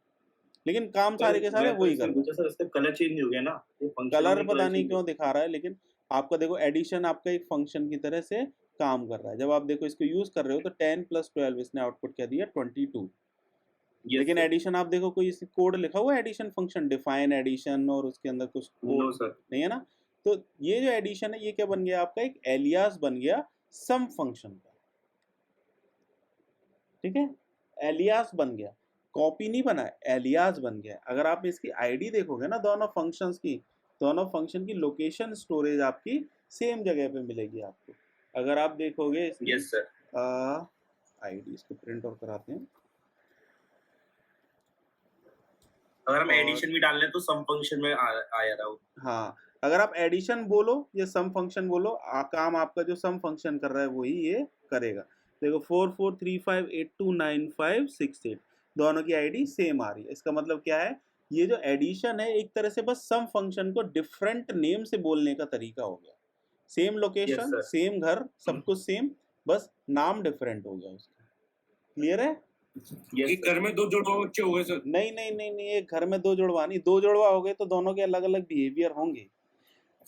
लेकिन काम सारे के सारे वही कर रहा है। सर इसका कलर चेंज हो गया ना, ये फंक्शन कलर पता नहीं क्यों दिखा रहा है, लेकिन आपका देखो एडिशन आपका एक फंक्शन की तरह से काम कर रहा है। जब आप देखो इसको यूज कर रहे हो तो 10 + 12 इसने आउटपुट क्या दिया 22। लेकिन एडिशन आप देखो कोई इसी कोड लिखा हुआ है, एडिशन फंक्शन डिफाइन एडिशन, और उसके अंदर कुछ कोड नहीं है ना। तो ये जो एडिशन है ये क्या बन गया आपका, एक एलियास बन गया सम फंक्शन का। ठीक है, एलियास बन गया, कॉपी नहीं बना, एलियास बन गया। अगर आप इसकी आईडी देखोगे ना, दोनों फंक्शंस की, दोनों फंक्शन की लोकेशन स्टोरेज आपकी सेम जगह पे मिलेगी आपको। अगर आप देखोगे इसकी यस सर आईडी, इसको प्रिंट आउट कराते हैं। अगर हम एडिशन भी डाल लें तो सम फंक्शन में आ रहा हो। हाँ, अगर आप एडिशन बोलो या सम फंक्शन बोलो, काम आपका जो सम फंक्शन कर रहा है वही ये करेगा। देखो 4435829568 दोनों की आईडी सेम आ रही है। इसका मतलब क्या है, ये जो एडिशन है एक तरह से बस सम फंक्शन को डिफरेंट नेम से बोलने का तरीका हो गया। Same location, sir. सेम घर, सब कुछ सेम, बस नाम डिफरेंट हो गया उसका। क्लियर है? एक घर में 2 जुड़वा बच्चे हो गए सर। नहीं नहीं नहीं नहीं, एक घर में 2 जुड़वा नहीं, 2 जुड़वा हो गए तो दोनों के अलग अलग बिहेवियर होंगे।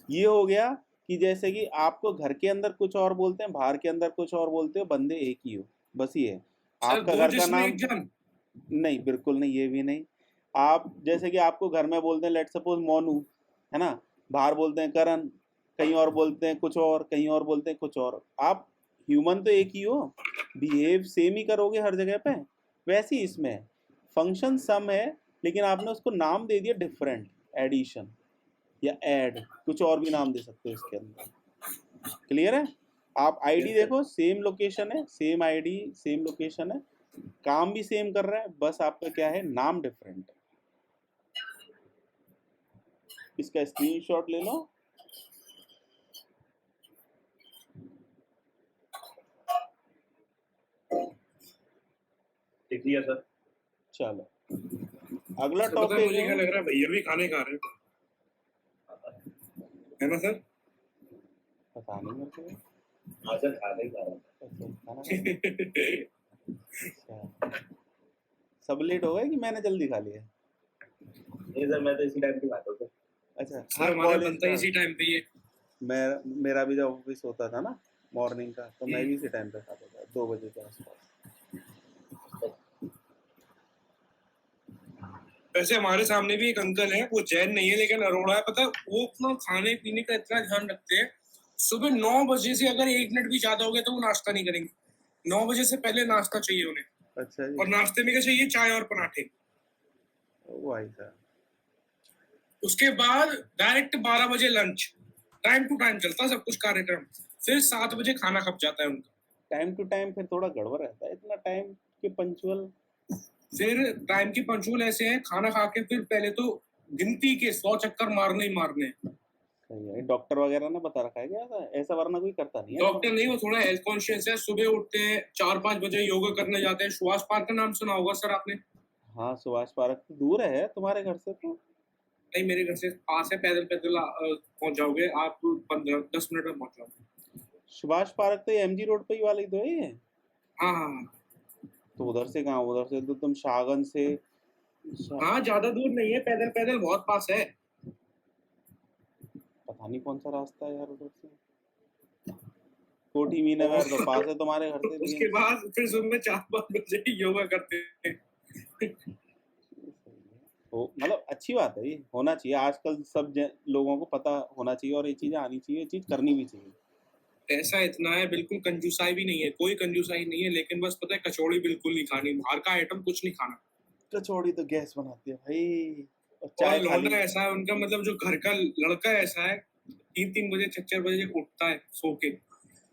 ये हो गया कि जैसे कि आपको घर के अंदर कुछ और बोलते हैं, बाहर के अंदर कुछ और बोलते हो, बंदे एक ही हो, बस ये है। आपका घर का नाम नहीं, बिल्कुल नहीं, ये भी नहीं। आप जैसे कि आपको घर में बोलते हैं लेट सपोज मोनू, है ना, बाहर बोलते हैं करण, कहीं और बोलते हैं कुछ और, कहीं और बोलते हैं कुछ और। आप ह्यूमन तो एक ही हो, बिहेव सेम ही करोगे हर जगह पे। वैसे ही इसमें फंक्शन सम है, लेकिन आपने उसको नाम दे दिया डिफरेंट, एडिशन या ऐड, कुछ और भी नाम दे सकते हो इसके अंदर। क्लियर है? आप आईडी Yes, sir. देखो, सेम लोकेशन है, सेम आईडी सेम लोकेशन है, काम भी सेम कर रहा है, बस आपका क्या है, नाम डिफरेंट है। इसका स्क्रीनशॉट ले लो। लिख लिया सर। चलो अगला सर पता है टॉपिक मुझे क्या है, लग रहा है, भैया भी खाने खा रहे हैं, है ना सर? पता नहीं मेरे को। हाँ सर, खाना ही खा रहा हूँ। अच्छा, खाना खा रहे हैं? अच्छा, सब लेट हो गए कि मैंने जल्दी खा लिया? नहीं सर, मैं तो इसी टाइम पे खाता हूँ सर। अच्छा सर हाँ, हमारा कॉलेज बनता ही का इसी टाइम पे ही है। मेरा भी जब ऑफिस होता था ना मॉर्निंग का, तो मैं भी इसी टाइम पे खाता था, 2 बजे के आसपास। वैसे हमारे सामने भी एक अंकल है, वो जैन नहीं है लेकिन अरोड़ा है, पता है वो अपना खाने पीने का इतना ध्यान रखते हैं। सुबह 9 बजे से अगर 1 मिनट भी ज्यादा हो गया तो वो नाश्ता नहीं करेंगे। 9 बजे से पहले नाश्ता चाहिए उन्हें, अच्छा और जी, नाश्ते में क्या चाहिए, चाय और पराठे। ओ भाई साहब। उसके बाद डायरेक्ट 12 बजे लंच, टाइम टू टाइम चलता है सब कुछ कार्यक्रम। फिर 7 बजे खाना खप जाता है उनका। टाइम टू टाइम फिर थोड़ा गड़बड़ रहता है, इतना टाइम के पंचुअल। फिर टाइम की पंक्चुअल ऐसे हैं, खाना खा के फिर पहले तो गिनती के 100 चक्कर मारने ही मारने हैं। सही है, डॉक्टर वगैरह ने बता रखा है क्या ऐसा? ऐसा वरना कोई करता नहीं है डॉक्टर ऐसा। नहीं, वो थोड़ा हेल्थ कॉन्शियस है। सुबह उठते हैं 4-5 बजे, योगा करने जाते हैं। सुभाष पार्क का नाम सुना होगा सर आपने? हाँ, सुभाष पार्क तो दूर है तुम्हारे घर से तो। नहीं, मेरे घर से पास है, पैदल पैदल पहुंच जाओगे आप, 15-10 मिनट में पहुंच जाओगे। सुभाष पार्क तो एमजी रोड पे ही वाली तो है ये। हाँ हाँ हाँ। तो उधर से कहाँ, उधर से तो तुम शाहगंज से हाँ ज्यादा दूर नहीं है, पैदल पैदल बहुत पास है। पता नहीं कौन सा रास्ता है यार उधर से। कोठी मीनाबाई तो पास है तुम्हारे घर से, उसके लेकिन बाद फिर सुबह 4-5 बजे योगा करते हैं। तो मतलब अच्छी बात है, ये होना चाहिए। आजकल सब लोगों को पता होना चाहिए, और ये चीजें आनी चाहिए, ये चीज करनी भी चाहिए। ऐसा इतना है, बिल्कुल कंजूसाई भी नहीं है, कोई कंजूसाई नहीं है, लेकिन बस पता है कचौड़ी बिल्कुल नहीं खानी, बाहर का आइटम कुछ नहीं खाना। कचौड़ी तो गैस बनाती है भाई, और और चाय लौंडा खाली। ऐसा है उनका, मतलब जो घर का लड़का ऐसा है, 3-3 बजे 4-4 बजे उठता है सो के,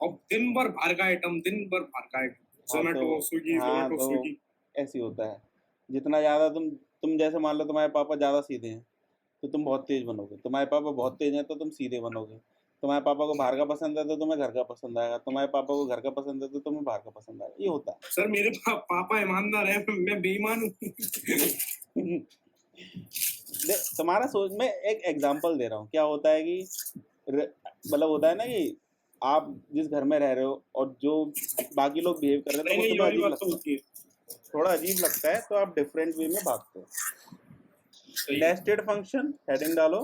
और दिन भर बाहर का आइटम, दिन भर बाहर का आइटम, हाँ तो जोमेटो स्विगी हाँ जोमेटो तो स्विगी। ऐसी होता है। जितना ज्यादा तुम जैसे मान लो तुम्हारे पापा ज्यादा सीधे हैं, तो तुम बहुत तेज बनोगे। तुम्हारे पापा बहुत तेज हैं तो तुम सीधे बनोगे। तुम्हारे पापा को बाहर का पसंद है तो तुम्हें घर का पसंद आएगा। तुम्हारे पापा को घर का पसंद है तो तुम्हें बाहर का पसंद आएगा। ये होता सर मेरे पापा ईमानदार है, मैं बेईमान हूँ। है। तुम्हारा सोच, मैं एक एग्जांपल दे रहा हूँ। क्या होता है कि मतलब होता है ना कि आप जिस घर में रह रहे हो और जो बाकी लोग बिहेव कर रहे हैं, तो नहीं वो नहीं, ये तुम्हें वाली अजीब बात तो लगता है, होती है। थोड़ा अजीब लगता है, तो आप डिफरेंट वे में भागते हो। सही है। नेस्टेड फंक्शन, हेडिंग डालो।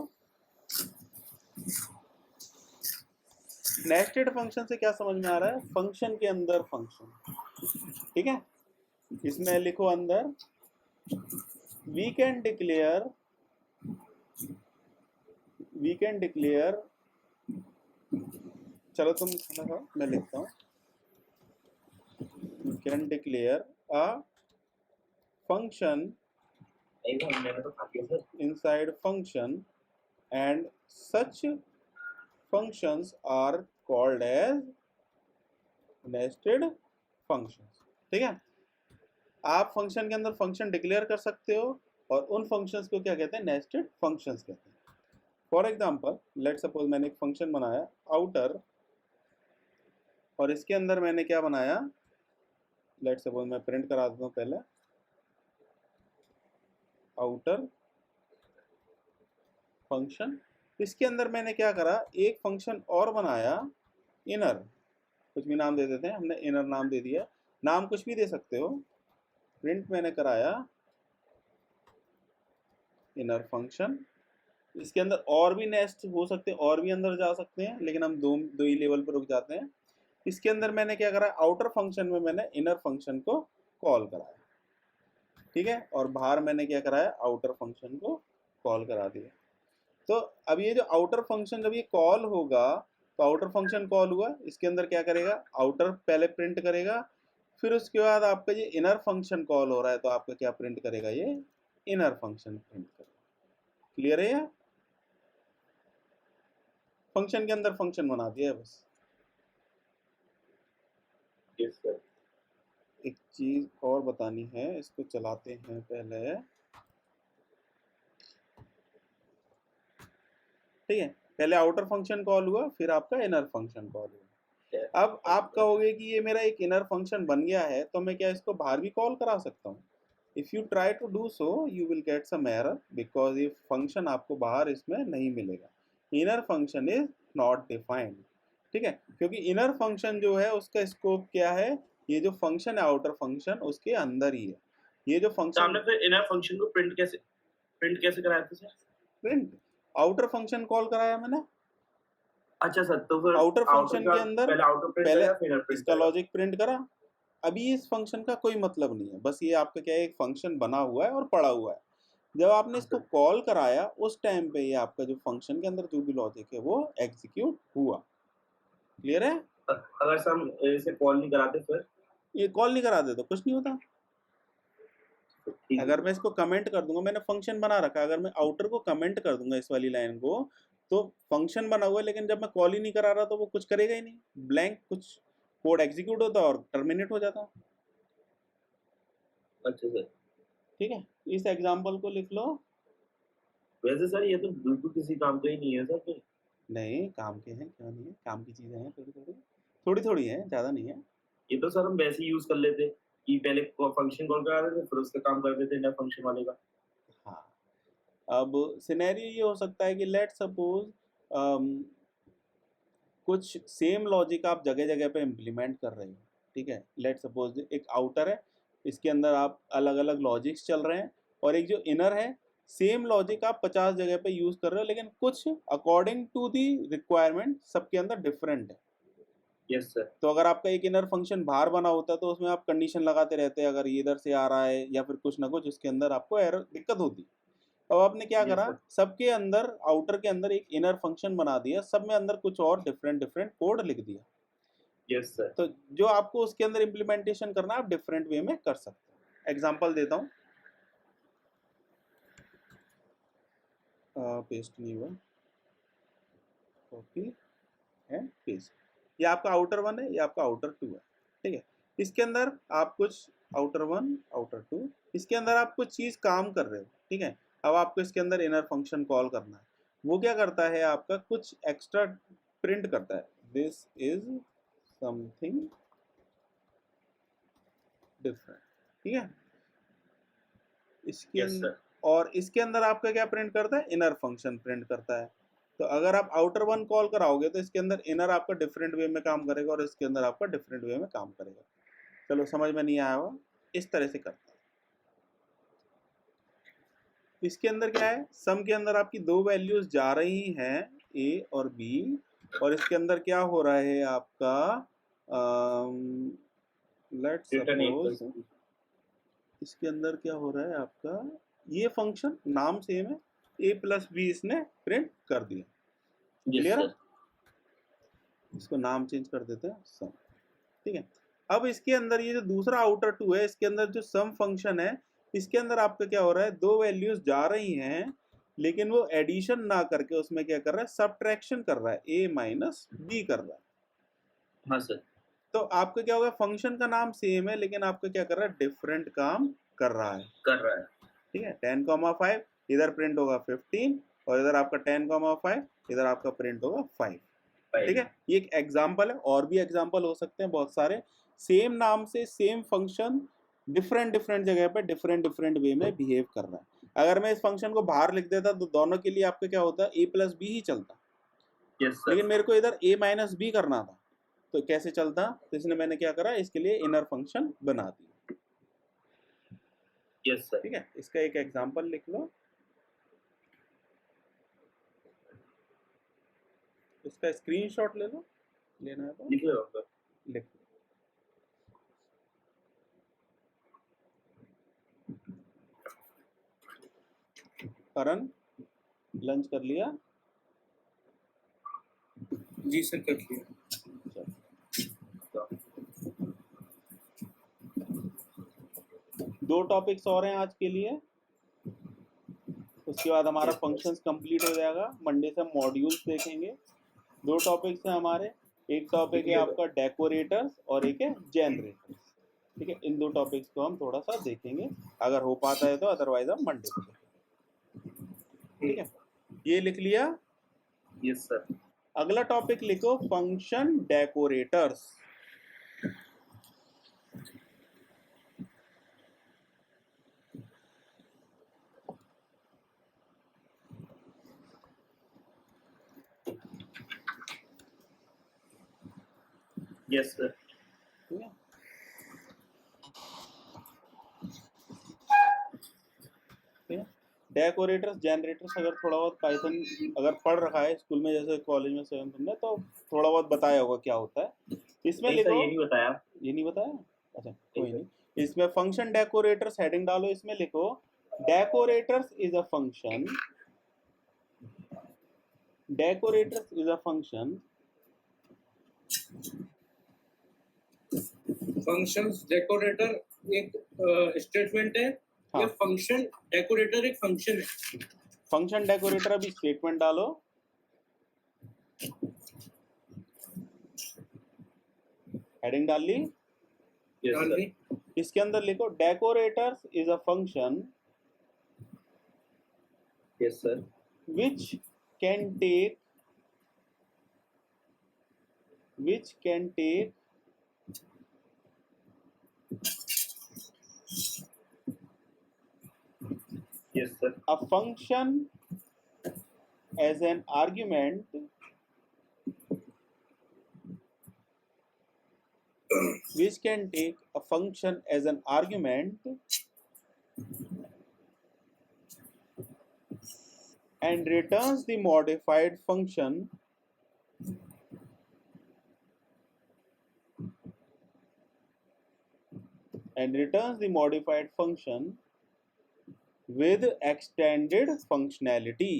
नेस्टेड फंक्शन से क्या समझ में आ रहा है? फंक्शन के अंदर फंक्शन, ठीक है। इसमें लिखो अंदर, वी कैन डिक्लेयर चलो तुम खाना खाओ, मैं लिखता हूँ। We can declare a function नहीं सर, मैंने तो खा लिया sir. inside function, and such functions are called as nested functions। ठीक है, आप फंक्शन के अंदर फंक्शन डिक्लेयर कर सकते हो, और उन फंक्शंस को क्या कहते हैं? नेस्टेड फंक्शंस कहते हैं। फॉर एग्जांपल, लेट सपोज मैंने एक फंक्शन बनाया आउटर, और इसके अंदर मैंने क्या बनाया, लेट सपोज मैं प्रिंट करा देता हूँ पहले, आउटर फंक्शन। इसके अंदर मैंने क्या करा, एक फंक्शन और बनाया इनर, कुछ भी नाम दे देते हैं, हमने इनर नाम दे दिया। नाम कुछ भी दे सकते हो। प्रिंट मैंने कराया इनर फंक्शन। इसके अंदर और भी नेस्ट हो सकते हैं, और भी अंदर जा सकते हैं, लेकिन हम दो ही लेवल पर रुक जाते हैं। इसके अंदर मैंने क्या करा, आउटर फंक्शन में मैंने इनर फंक्शन को कॉल कराया, ठीक है, और बाहर मैंने क्या कराया, आउटर फंक्शन को कॉल करा दिया। तो अब ये जो आउटर फंक्शन जब ये कॉल होगा, तो आउटर फंक्शन कॉल हुआ, इसके अंदर क्या करेगा, आउटर पहले प्रिंट करेगा, फिर उसके बाद आपका ये इनर फंक्शन कॉल हो रहा है, तो आपका क्या प्रिंट करेगा, ये इनर फंक्शन प्रिंट करेगा। क्लियर है? या फंक्शन के अंदर फंक्शन बना दिया है बस। चीज और बतानी है, इसको चलाते हैं पहले। ठीक है, पहले आउटर फंक्शन कॉल हुआ, फिर आपका इनर फंक्शन कॉल हुआ। अब आप कहोगे कि ये मेरा एक इनर फंक्शन बन गया है, तो मैं क्या इसको बाहर भी कॉल करा सकता हूँ? If you try to do so you will get some error, because ये फंक्शन आपको बाहर इसमें नहीं मिलेगा। Inner function is not defined. ठीक है, क्योंकि इनर फंक्शन जो है उसका स्कोप क्या है, ये जो फंक्शन है आउटर फंक्शन उसके अंदर ही है। ये जो तो फंक्शन हमने फिर इनर फंक्शन को प्रिंट कैसे कराया था sir? Print outer function call कराया मैंने। अच्छा सर, तो फिर आउटर फंक्शन के अंदर पहले आउटर प्रिंट पहले करा फिर इनर प्रिंट इसका करा। लॉजिक प्रिंट करा। अभी इस फंक्शन का कोई मतलब नहीं है, बस ये आपका क्या है, एक फंक्शन बना हुआ है और पड़ा हुआ है। जब आपने इसको कॉल कराया उस टाइम पे ये आपका जो फंक्शन के अंदर जो भी लॉजिक है वो एग्जीक्यूट हुआ। क्लियर है? अगर सर हम इसे कॉल नहीं कराते फिर? ये कॉल नहीं कराते तो कुछ नहीं होता। ठीक है। अगर मैं इसको कमेंट कर दूंगा, मैंने फंक्शन बना रखा है, अगर मैं आउटर को कमेंट कर दूंगा इस वाली लाइन को, तो फंक्शन बना हुआ है, लेकिन जब मैं कॉल ही नहीं करा रहा तो वो कुछ करेगा ही नहीं, ब्लैंक कुछ कोड एग्जीक्यूट होता और टर्मिनेट हो जाता। अच्छा सर, ठीक है, इस एग्जांपल को लिख लो। वैसे सर ये तो बिल्कुल किसी काम का ही नहीं है सर फिर। नहीं, काम के हैं, क्यों नहीं है, काम की चीजें हैं, थोड़ी थोड़ी है, ज्यादा नहीं है। ये तो सर हम वैसे ही यूज कर लेते कि पहले फंक्शन कॉल करा देते फिर उसका काम कर देते इनर फंक्शन वाले का। हाँ, अब सिनेरियो ये हो सकता है कि लेट सपोज कुछ सेम लॉजिक आप जगह जगह पे इम्प्लीमेंट कर रहे हो। ठीक है, लेट सपोज एक आउटर है, इसके अंदर आप अलग अलग लॉजिक्स चल रहे हैं, और एक जो इनर है सेम लॉजिक आप 50 जगह पे यूज कर रहे हो, लेकिन कुछ अकॉर्डिंग टू दी रिक्वायरमेंट सबके अंदर डिफरेंट है। Yes sir. तो अगर आपका एक इनर फंक्शन बाहर बना होता तो उसमें आप कंडीशन लगाते रहते, अगर ये इधर से आ रहा है या फिर कुछ ना कुछ, उसके अंदर आपको एरर दिक्कत होती। अब आपने क्या Yes, करा, sir. सबके अंदर आउटर के अंदर एक इनर फंक्शन बना दिया, सब में अंदर कुछ और डिफरेंट डिफरेंट कोड लिख दिया। Yes sir. तो जो आपको उसके अंदर इम्प्लीमेंटेशन करना है आप डिफरेंट वे में कर सकते हो। एग्जांपल देता हूँ, पेस्ट नहीं हुआ, कॉपी एंड पेस्ट। ये आपका आउटर 1 है, ये आपका आउटर 2 है। ठीक है, इसके अंदर आप कुछ आउटर 1 आउटर 2, इसके अंदर आप कुछ चीज़ काम कर रहे हो। ठीक है, अब आपको इसके अंदर इनर फंक्शन कॉल करना है। वो क्या करता है, आपका कुछ एक्स्ट्रा प्रिंट करता है, दिस इज समथिंग डिफरेंट। ठीक है, इसके यस सर। और इसके अंदर आपका क्या प्रिंट करता है, इनर फंक्शन प्रिंट करता है। तो अगर आप आउटर 1 कॉल कराओगे तो इसके अंदर इनर आपका डिफरेंट वे में काम करेगा और इसके अंदर आपका डिफरेंट वे में काम करेगा। चलो समझ में नहीं आया होगा, इस तरह से करते हैं। इसके अंदर क्या है, सम के अंदर आपकी दो वैल्यूज जा रही हैं, ए और बी, और इसके अंदर क्या हो रहा है आपका, लेट्स सपोज इसके अंदर क्या हो रहा है आपका, ये फंक्शन नाम सेम है, ए प्लस बी इसने प्रिंट कर दिया। क्लियर है? इसको नाम चेंज कर देते हैं सम। ठीक है, अब इसके अंदर ये जो दूसरा आउटर 2 है, इसके अंदर जो सम फंक्शन है, इसके अंदर आपका क्या हो रहा है, दो वैल्यूज जा रही हैं, लेकिन वो एडिशन ना करके उसमें क्या कर रहा है, सब्ट्रैक्शन कर रहा है, ए माइनस बी कर रहा है। हाँ सर। तो आपका क्या होगा, फंक्शन का नाम सेम है लेकिन आपका क्या कर रहा है, डिफरेंट काम कर रहा है। ठीक है, 10,5 इधर प्रिंट होगा 15, और इधर आपका 10,5 इधर आपका प्रिंट होगा 5। ठीक है, ये एक एग्जाम्पल है, और भी एग्जाम्पल हो सकते हैं बहुत सारे। सेम नाम से सेम फंक्शन डिफरेंट डिफरेंट जगह पे डिफरेंट डिफरेंट वे में बिहेव कर रहा है। अगर मैं इस फंक्शन को बाहर लिख देता तो दोनों के लिए आपका क्या होता, ए प्लस बी ही चलता। yes, लेकिन मेरे को इधर ए माइनस बी करना था, तो कैसे चलता, तो इसलिए मैंने क्या करा, इसके लिए इनर फंक्शन बना दिया। yes, ठीक है, इसका एक एग्जाम्पल लिख लो, इसका स्क्रीनशॉट ले लो, लेना है तो लिख लो। करण लंच कर लिया? जी सर, कर लिया। दो टॉपिक्स और हैं आज के लिए, उसके बाद हमारा फंक्शंस कंप्लीट हो जाएगा। मंडे से मॉड्यूल्स देखेंगे। दो टॉपिक्स हैं हमारे, एक टॉपिक है आपका डेकोरेटर्स और एक है जनरेटर्स। ठीक है, इन दो टॉपिक्स को हम थोड़ा सा देखेंगे, अगर हो पाता है तो, अदरवाइज हम मंडे को देखेंगे। ठीक है, ये लिख लिया। Yes sir. अगला टॉपिक लिखो, फंक्शन डेकोरेटर्स। Yes sir. ठीक है, ठीक है, डेकोरेटर्स, जनरेटर्स, अगर थोड़ा बहुत पाइथन अगर पढ़ रखा है स्कूल में, जैसे कॉलेज में 7th में, तो थोड़ा बहुत बताया होगा क्या होता है। इसमें नहीं सर, लिखो, ये नहीं बताया। ये नहीं बताया, अच्छा कोई सर। नहीं। इसमें फंक्शन डेकोरेटर्स हेडिंग डालो, इसमें लिखो decorators is a function, decorators is a function functions decorator एक स्टेटमेंट है, हाँ। ये फंक्शन डेकोरेटर एक फंक्शन है। फंक्शन डेकोरेटर, अभी स्टेटमेंट डालो, हेडिंग डाल ली। यस डाल सर। दी। इसके अंदर लिखो decorators is a function yes sir. which can take yes sir. a function as an argument which can take a function as an argument and returns the modified function with extended functionality.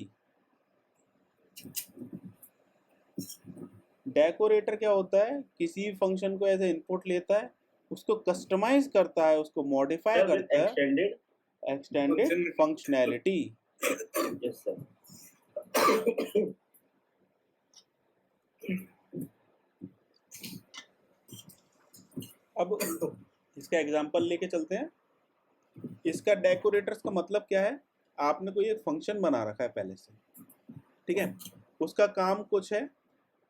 Decorator क्या होता है, किसी फंक्शन को एज ए इनपुट लेता है, उसको कस्टमाइज करता है, उसको मॉडिफाई करता है, एक्सटेंडेड फंक्शनैलिटी। Yes sir. अब इसका एग्जांपल लेके चलते हैं। इसका डेकोरेटर्स का मतलब क्या है, आपने कोई एक फंक्शन बना रखा है पहले से, ठीक है, उसका काम कुछ है।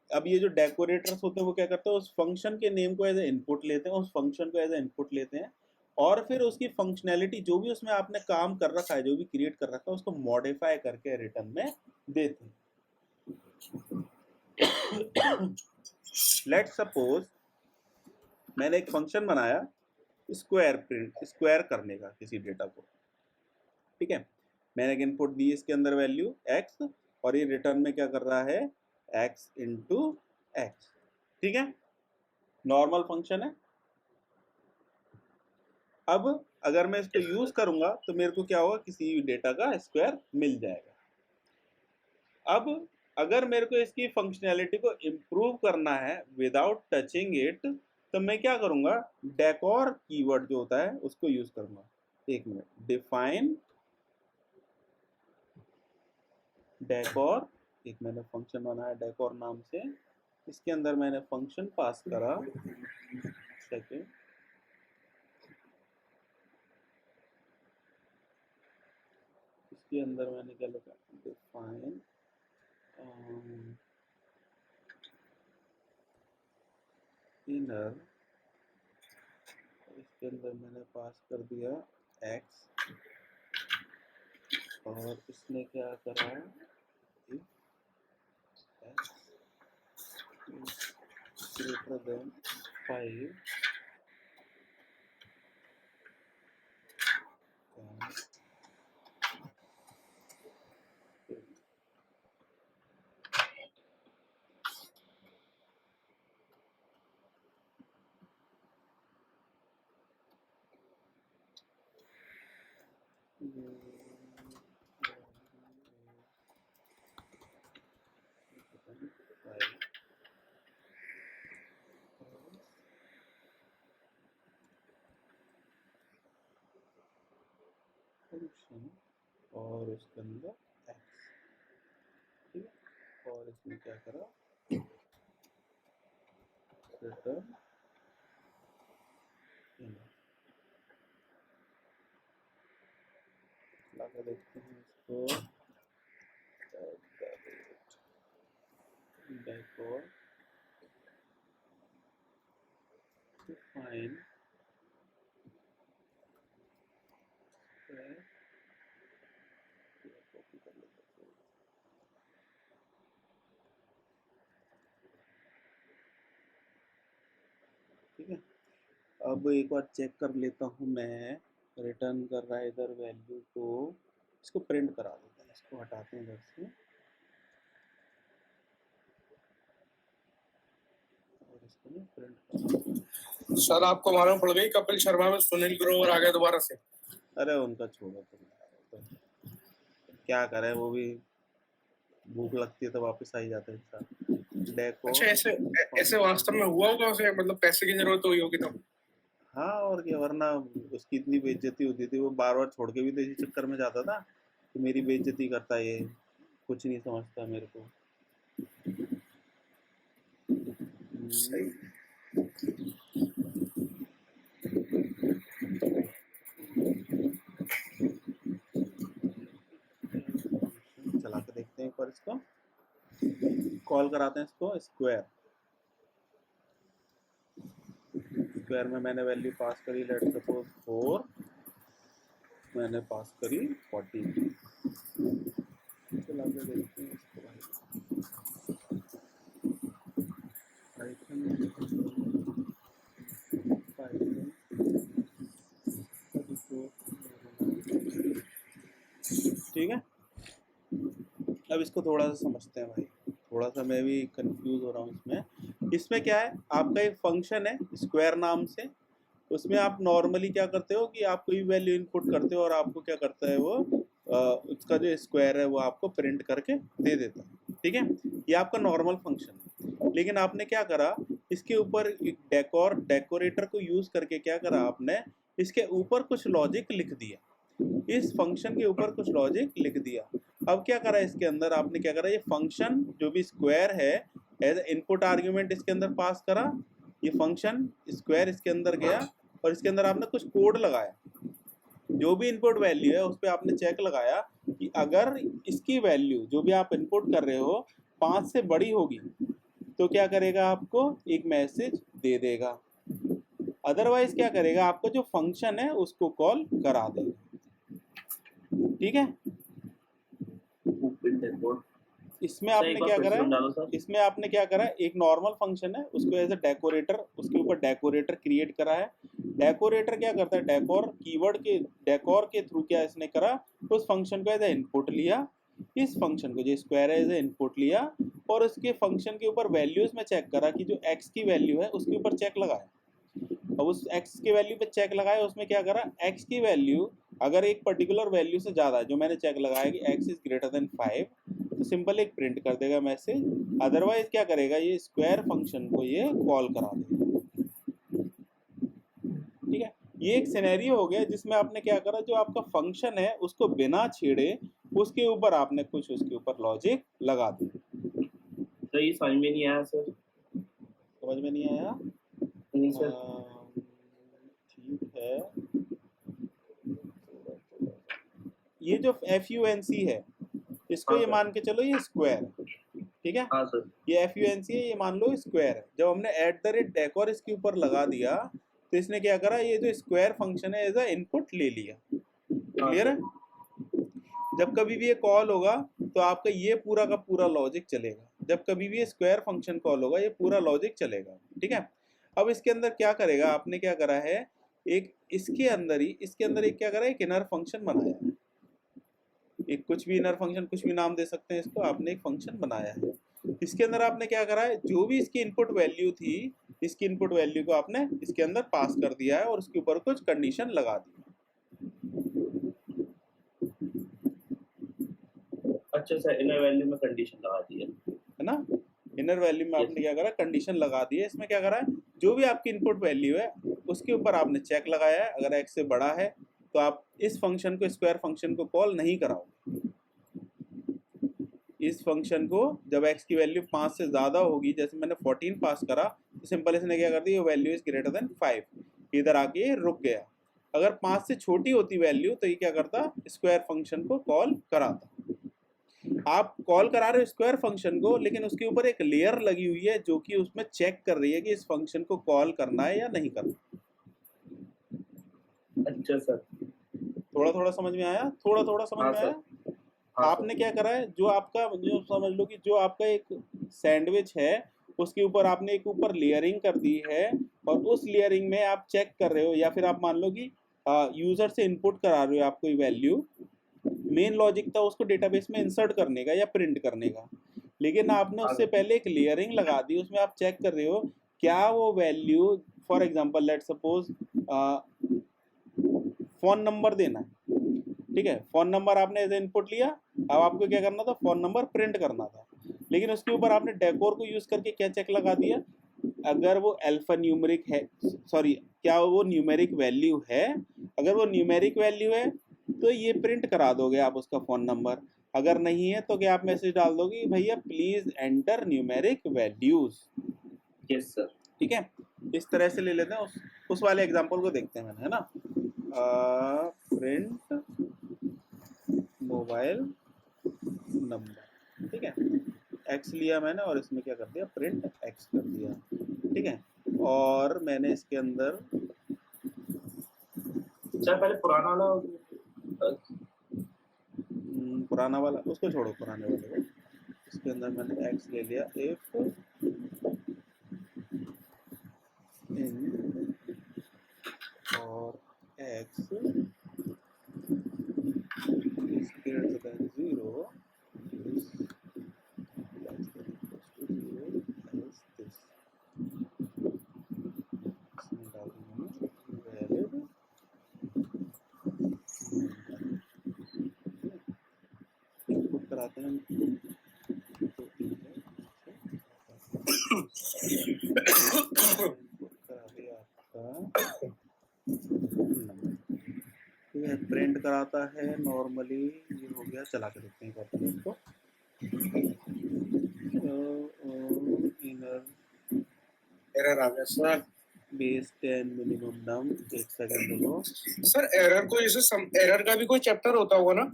अब ये जो डेकोरेटर्स होते हैं वो क्या करते हैं, उस फंक्शन के नेम को एज ए इनपुट लेते हैं, उस फंक्शन को एज ए इनपुट लेते हैं, और फिर उसकी फंक्शनैलिटी जो भी उसमें आपने काम कर रखा है, जो भी क्रिएट कर रखा है, उसको मॉडिफाई करके रिटर्न में देते हैं। लेट सपोज मैंने एक फंक्शन बनाया स्क्वायर करने का किसी डेटा को, ठीक है, मैंने एक इनपुट दी इसके अंदर वैल्यू x, और ये रिटर्न में क्या कर रहा है, x इंटू एक्स, ठीक है, नॉर्मल फंक्शन है। अब अगर मैं इसको यूज करूंगा तो मेरे को क्या होगा, किसी भी डेटा का स्क्वायर मिल जाएगा। अब अगर मेरे को इसकी फंक्शनैलिटी को इम्प्रूव करना है विदाउट टचिंग इट, तो मैं क्या करूंगा, डेकोर कीवर्ड जो होता है उसको यूज करूंगा। एक मिनट, डिफाइन डेकोर, एक मैंने फंक्शन बनाया डेकोर नाम से, इसके अंदर मैंने फंक्शन पास करा, सेकेंड, इसके अंदर मैंने क्या लिखा, डिफाइन इनर, इसके अंदर मैंने पास कर दिया x, और इसने क्या करा, if x is greater than 5, function और उसके अंदर x, ठीक है, और इसमें क्या करा, रिटर्न इनर। देखते हैं इसको, डेकोर फाइन कॉपी कर लेते हैं। ठीक है, अब एक बार चेक कर लेता हूँ मैं, रिटर्न कर रहा है इधर वैल्यू को, इसको प्रिंट करा देते हैं, इसको हटाते हैं इधर से और इसको ना प्रिंट करा। सर आपको मालूम पड़ गई कपिल शर्मा में सुनील ग्रोवर आ गया दोबारा से। अरे उनका छोड़ो तो क्या करे, वो भी भूख लगती है तो वापस आ ही जाता है इंसान। डेको अच्छा ऐसे ऐसे वास्तव में हुआ होगा उसे, मतलब पैसे की जरूरत हुई होगी तो। हाँ और क्या, वरना उसकी इतनी बेइज्जती होती थी, वो बार बार छोड़ के भी तो इसी चक्कर में जाता था कि मेरी बेइज्जती करता है ये, कुछ नहीं समझता मेरे को। सही। चला के देखते हैं एक बार इसको, कॉल कराते हैं इसको स्क्वायर। स्क्वायर में मैंने वैल्यू पास करी, लेट्स सपोज 4, मैंने पास करी 40। चला के देखते हैं इसको ठीक है। अब इसको थोड़ा सा समझते हैं भाई, थोड़ा सा मैं भी कंफ्यूज हो रहा हूँ इसमें। इसमें क्या है, आपका एक फंक्शन है स्क्वायर नाम से, उसमें आप नॉर्मली क्या करते हो कि आप कोई वैल्यू इनपुट करते हो और आपको क्या करता है वो उसका जो स्क्वायर है वो आपको प्रिंट करके दे देता है। ठीक है, ये आपका नॉर्मल फंक्शन है। लेकिन आपने क्या करा, इसके ऊपर एक डेकोरेटर को यूज करके क्या करा आपने, इसके ऊपर कुछ लॉजिक लिख दिया, इस फंक्शन के ऊपर कुछ लॉजिक लिख दिया। अब क्या करा इसके अंदर आपने, क्या करा, ये फंक्शन जो भी स्क्वायर है एज इनपुट आर्ग्यूमेंट इसके अंदर पास करा, ये फंक्शन स्क्वायर इसके अंदर गया और इसके अंदर आपने कुछ कोड लगाया, जो भी इनपुट वैल्यू है उस पर आपने चेक लगाया कि अगर इसकी वैल्यू जो भी आप इनपुट कर रहे हो 5 से बड़ी होगी तो क्या करेगा, आपको एक मैसेज दे देगा, अदरवाइज क्या करेगा, आपका जो फंक्शन है उसको कॉल करा देगा। ठीक है, इसमें आपने क्या करा है, इसमें आपने क्या करा, एक नॉर्मल फंक्शन है उसको एज अ डेकोरेटर, उसके ऊपर डेकोरेटर क्रिएट करा है। डेकोरेटर क्या करता है, डेकोर कीवर्ड के डेकोर के थ्रू क्या इसने करा, उस फंक्शन को एज अ इनपुट लिया, इस फंक्शन को जो स्क्वायर है एज अ इनपुट लिया और उसके फंक्शन के ऊपर वैल्यूज में चेक करा कि जो x की वैल्यू है उसके ऊपर चेक लगाया। अब उस x के वैल्यू पे चेक लगाया, उसमें क्या करा, x की वैल्यू अगर एक पर्टिकुलर वैल्यू से ज़्यादा है, जो मैंने चेक लगाया कि x इज ग्रेटर देन 5, तो सिंपल एक प्रिंट कर देगा मैसेज, अदरवाइज क्या करेगा, ये स्क्वायर फंक्शन को ये कॉल करा देगा। ठीक है, ये एक सिनेरियो हो गया जिसमें आपने क्या करा, जो आपका फंक्शन है उसको बिना छेड़े उसके ऊपर आपने कुछ उसके ऊपर लॉजिक लगा दिया। तो ये समझ में नहीं आया सर। समझ में नहीं आया? नहीं सर। ठीक है, ये जो FUNC है इसको ये मान के चलो ये स्क्वायर है। ठीक है, हाँ सर। ये FUNC है, ये मान लो स्क्वायर है। जब हमने @डेकोर इसके ऊपर लगा दिया तो इसने क्या करा, ये जो स्क्वायर फंक्शन है एज अ इनपुट ले लिया। क्लियर है? जब कभी भी ये कॉल होगा तो आपका ये पूरा का पूरा लॉजिक चलेगा, जब कभी भी ये स्क्वायर फंक्शन कॉल होगा ये पूरा लॉजिक चलेगा। ठीक है, अब इसके अंदर क्या करेगा, आपने क्या करा है, एक इसके अंदर एक क्या करा है, एक इनर फंक्शन बनाया है, एक कुछ भी इनर फंक्शन, कुछ भी नाम दे सकते हैं इसको, आपने एक फंक्शन बनाया है। इसके अंदर आपने क्या करा है, जो भी इसकी इनपुट वैल्यू थी, इसकी इनपुट वैल्यू को आपने इसके अंदर पास कर दिया है और उसके ऊपर कुछ कंडीशन लगा दी। अच्छा सर, इनर वैल्यू में कंडीशन लगा दी है ना, इनर वैल्यू में आपने क्या करा, कंडीशन लगा दी है। इसमें क्या करा है, जो भी आपकी इनपुट वैल्यू है उसके ऊपर आपने चेक लगाया है, अगर x से बड़ा है तो आप इस फंक्शन को, स्क्वायर फंक्शन को कॉल नहीं कराओगे। इस फंक्शन को जब x की वैल्यू 5 से ज़्यादा होगी, जैसे मैंने 14 पास करा, तो सिंपल इसने क्या कर दिया, वैल्यू इज ग्रेटर देन 5, इधर आके रुक गया। अगर 5 से छोटी होती वैल्यू तो ये क्या करता, स्क्वायर फंक्शन को कॉल कराता। आप कॉल करा रहे हो स्क्वायर फंक्शन को, लेकिन उसके ऊपर एक लेयर लगी हुई है जो कि उसमें चेक कर रही है कि इस फंक्शन को कॉल करना है या नहीं करना। अच्छा सर, थोड़ा थोड़ा समझ में आया, थोड़ा थोड़ा समझ हाँ में सर, आया। हाँ आपने क्या करा है, जो आपका, जो समझ लो कि जो आपका एक सैंडविच है उसके ऊपर आपने एक ऊपर लेयरिंग कर दी है, और उस लेयरिंग में आप चेक कर रहे हो, या फिर आप मान लो कि यूजर से इनपुट करा रहे हो आप कोई वैल्यू। मेन लॉजिक था उसको डेटाबेस में इंसर्ट करने का या प्रिंट करने का, लेकिन आपने हाँ उससे पहले एक लेयरिंग लगा दी, उसमें आप चेक कर रहे हो क्या वो value, for example let suppose phone number देना है, ठीक है, फोन नंबर आपने एज इनपुट लिया, अब आपको क्या करना था, फोन नंबर प्रिंट करना था, लेकिन उसके ऊपर आपने डेकोर को यूज करके क्या चेक लगा दिया, अगर वो अल्फा न्यूमेरिक है, सॉरी क्या वो न्यूमेरिक वैल्यू है, अगर वो न्यूमेरिक वैल्यू है तो ये प्रिंट करा दोगे आप उसका फ़ोन नंबर, अगर नहीं है तो क्या आप मैसेज डाल दोगे कि भैया please enter numeric values. Yes sir. ठीक है, इस तरह से ले लेते हैं, उस वाले एग्जांपल को देखते हैं मैंने, है ना। प्रिंट मोबाइल नंबर, ठीक है, एक्स लिया मैंने और इसमें क्या कर दिया, प्रिंट एक्स कर दिया, ठीक है, और मैंने इसके अंदर सर पहले पुराना वाला पुराना वाला उसको छोड़ो, पुराने वाले को, इसके अंदर मैंने एक्स ले लिया, इफ इन और x is greater than 0 is less than equals to 0 as this। इसमें डाल दूंगा वैलिड इनपुट कराते हैं तो इनपुट करा दिया आपका ठीक है, प्रिंट कराता है नॉर्मली, ये हो गया, चला के देखते हैं करते हैं इसको, इनर एरर आ गया सर। बेस 10 मिनिमम नम, एक सेकंड रुको, सर एरर को जैसे एरर का भी कोई चैप्टर होता होगा ना?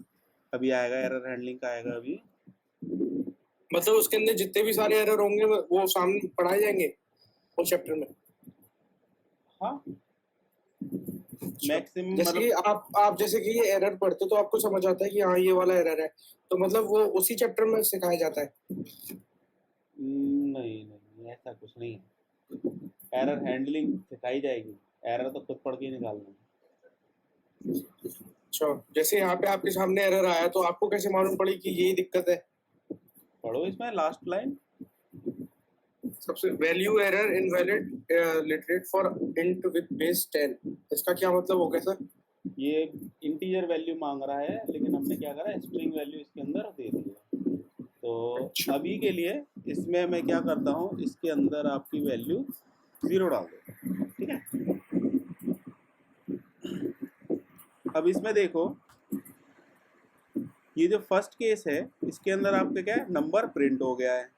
अभी आएगा, एरर हैंडलिंग का आएगा अभी। मतलब उसके अंदर जितने भी सारे एरर होंगे वो सामने पढ़ाए जाएंगे वो चैप्टर में? हाँ, मैक्सिमम जैसे कि आप जैसे कि ये एरर पढ़ते तो आपको समझ आता है कि हाँ ये वाला एरर है, तो मतलब वो उसी चैप्टर में सिखाया जाता है? नहीं नहीं, ऐसा कुछ नहीं है, एरर हैंडलिंग सिखाई जाएगी, एरर तो खुद पढ़ के ही निकालना है। अच्छा, जैसे यहाँ पे आपके सामने एरर आया तो आपको कैसे मालूम पड़ी कि यही दिक्कत है? पढ़ो इसमें लास्ट लाइन, सबसे value error invalid literate for int with base 10, इसका क्या मतलब हो गया सर? ये इंटीजर वैल्यू मांग रहा है, लेकिन हमने क्या करा, स्ट्रिंग वैल्यू इसके अंदर दे दिया, तो अच्छा। अभी के लिए इसमें मैं क्या करता हूँ, इसके अंदर आपकी वैल्यू 0 डाल दो, ठीक है। अब इसमें देखो, ये जो फर्स्ट केस है इसके अंदर आपका क्या है, नंबर प्रिंट हो गया है,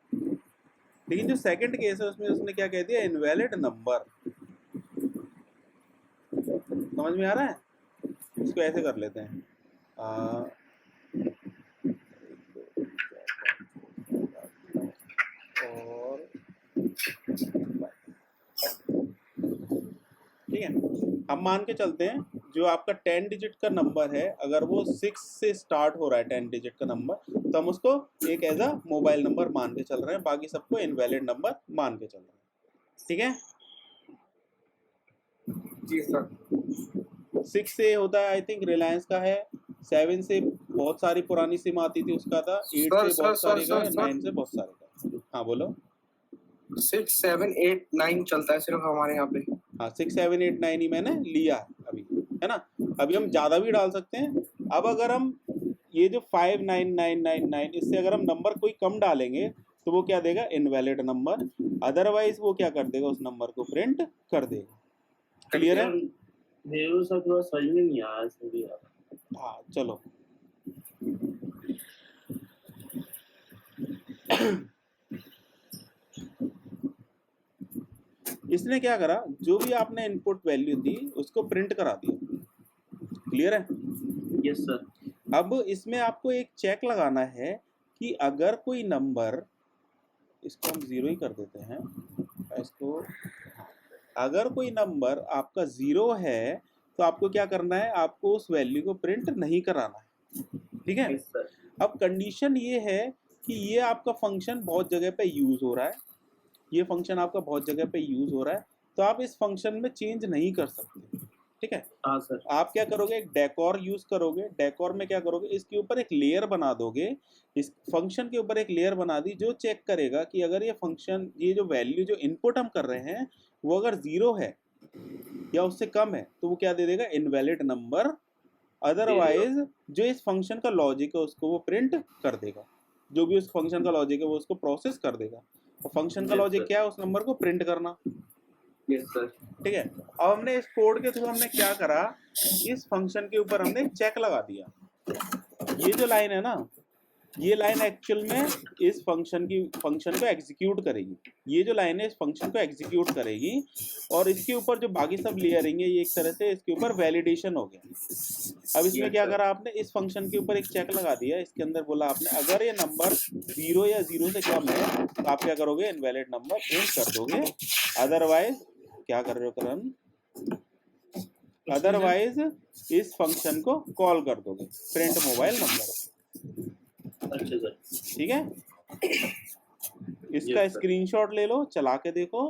लेकिन जो सेकंड केस है उसमें उसने क्या कह दिया, इनवैलिड नंबर। समझ में आ रहा है, इसको ऐसे कर लेते हैं, और ठीक है, हम मान के चलते हैं जो आपका 10 डिजिट का नंबर है, अगर वो 6 से स्टार्ट हो रहा है 10 डिजिट का नंबर, तो हम उसको एक एज अ मोबाइल नंबर मान के चल रहे हैं, बाकी सबको इनवैलिड नंबर मान के चल रहे हैं, ठीक है। जी सर। 6 से होता है, आई थिंक रिलायंस का है, 7 से बहुत सारी पुरानी सिम आती थी उसका था, 8 से बहुत सारे का है, 9 से बहुत सारे का। हाँ बोलो। 6, 7, 8, 9 चलता है सिर्फ हमारे यहाँ पे। हाँ 6, 7, 8, 9 ही मैंने लिया अभी, है ना। अभी हम ज़्यादा भी डाल सकते हैं। अब अगर हम ये जो 59999 इससे अगर हम नंबर कोई कम डालेंगे तो वो क्या देगा, इनवैलिड नंबर, अदरवाइज वो क्या कर देगा, उस नंबर को प्रिंट कर देगा। क्लियर है? मेरे साथ थोड़ा समझ में नहीं आया सही यार। हाँ चलो इसने क्या करा, जो भी आपने इनपुट वैल्यू दी उसको प्रिंट करा दिया, क्लियर है? Yes sir. अब इसमें आपको एक चेक लगाना है कि अगर कोई नंबर, इसको हम 0 ही कर देते हैं, इसको, अगर कोई नंबर आपका 0 है तो आपको क्या करना है, आपको उस वैल्यू को प्रिंट नहीं कराना है, ठीक है? Yes sir. अब कंडीशन ये है कि ये आपका फंक्शन बहुत जगह पे यूज हो रहा है, ये फंक्शन आपका बहुत जगह पे यूज हो रहा है, तो आप इस फंक्शन में चेंज नहीं कर सकते, ठीक है? हाँ सर। आप क्या करोगे, एक डेकोर यूज करोगे। डेकोर में क्या करोगे, इसके ऊपर एक लेयर बना दोगे, इस फंक्शन के ऊपर एक लेयर बना दी जो चेक करेगा कि अगर ये फंक्शन, ये जो वैल्यू जो इनपुट हम कर रहे हैं वो अगर 0 है या उससे कम है तो वो क्या दे देगा, इनवैलिड नंबर। अदरवाइज जो इस फंक्शन का लॉजिक है उसको वो प्रिंट कर देगा, जो भी उस फंक्शन का लॉजिक है वो उसको प्रोसेस कर देगा। और फंक्शन का Yes, लॉजिक sir. क्या है, उस नंबर को प्रिंट करना, यस सर। ठीक है? अब हमने इस कोड के थ्रू हमने क्या करा, इस फंक्शन के ऊपर हमने चेक लगा दिया। ये जो लाइन है ना, ये लाइन एक्चुअल में इस फंक्शन को एग्जीक्यूट करेगी। ये जो लाइन है इस फंक्शन को एग्जीक्यूट करेगी, और इसके ऊपर जो बाकी सब लेयरिंग है ये एक तरह से इसके ऊपर वैलिडेशन हो गया। अब इसमें Yes, क्या sir. करा आपने, इस फंक्शन के ऊपर एक चेक लगा दिया, इसके अंदर बोला आपने अगर ये नंबर 0 या 0 से कम है तो आप क्या करोगे, इनवैलिड नंबर प्रिंट कर दोगे। अदरवाइज क्या कर रहे हो करण, अदरवाइज इस फंक्शन को कॉल कर दोगे, प्रिंट मोबाइल नंबर, अच्छा सर। ठीक है? इसका Yes, sir. स्क्रीनशॉट ले लो, चला के देखो।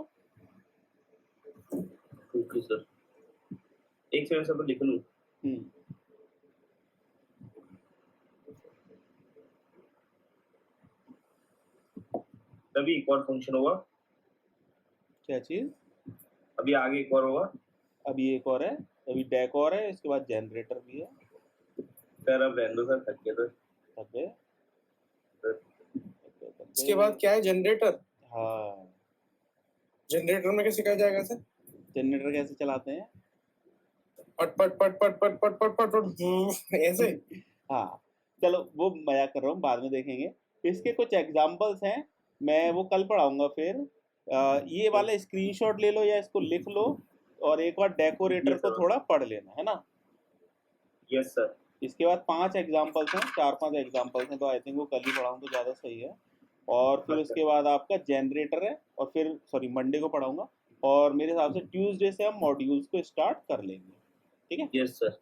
Okay sir. एक सेकंड सर, मैं लिख लूं। अभी एक और फंक्शन होगा, क्या चीज? अभी आगे एक और होगा। अभी एक और है, अभी डेकोर है, इसके बाद जनरेटर भी है। सर अब रहने दो सर, थक गया सर। तब है? इसके बाद क्या है, जनरेटर? हाँ, जनरेटर में कैसे कहा जाएगा सर? जनरेटर कैसे चलाते हैं? पट पट पट पट पट पट पट पट पट ऐसे। हाँ, चलो वो मजाक कर रहा हूँ, बाद में देखेंगे। इसके कुछ एग्जांपल्स हैं, मैं वो कल पढ़ाऊंगा फिर। ये वाला स्क्रीनशॉट ले लो या इसको लिख लो, और एक बार डेकोरेटर Yes, को sir. थोड़ा पढ़ लेना, है ना? Yes sir. इसके बाद 5 एग्जांपल्स हैं, 4-5 एग्जांपल्स हैं, तो आई थिंक वो कल ही पढ़ाऊँ तो ज़्यादा सही है। और फिर अच्छा। उसके बाद आपका जनरेटर है, और फिर सॉरी मंडे को पढ़ाऊंगा, और मेरे हिसाब से ट्यूसडे से हम मॉड्यूल्स को स्टार्ट कर लेंगे, ठीक है? Yes sir.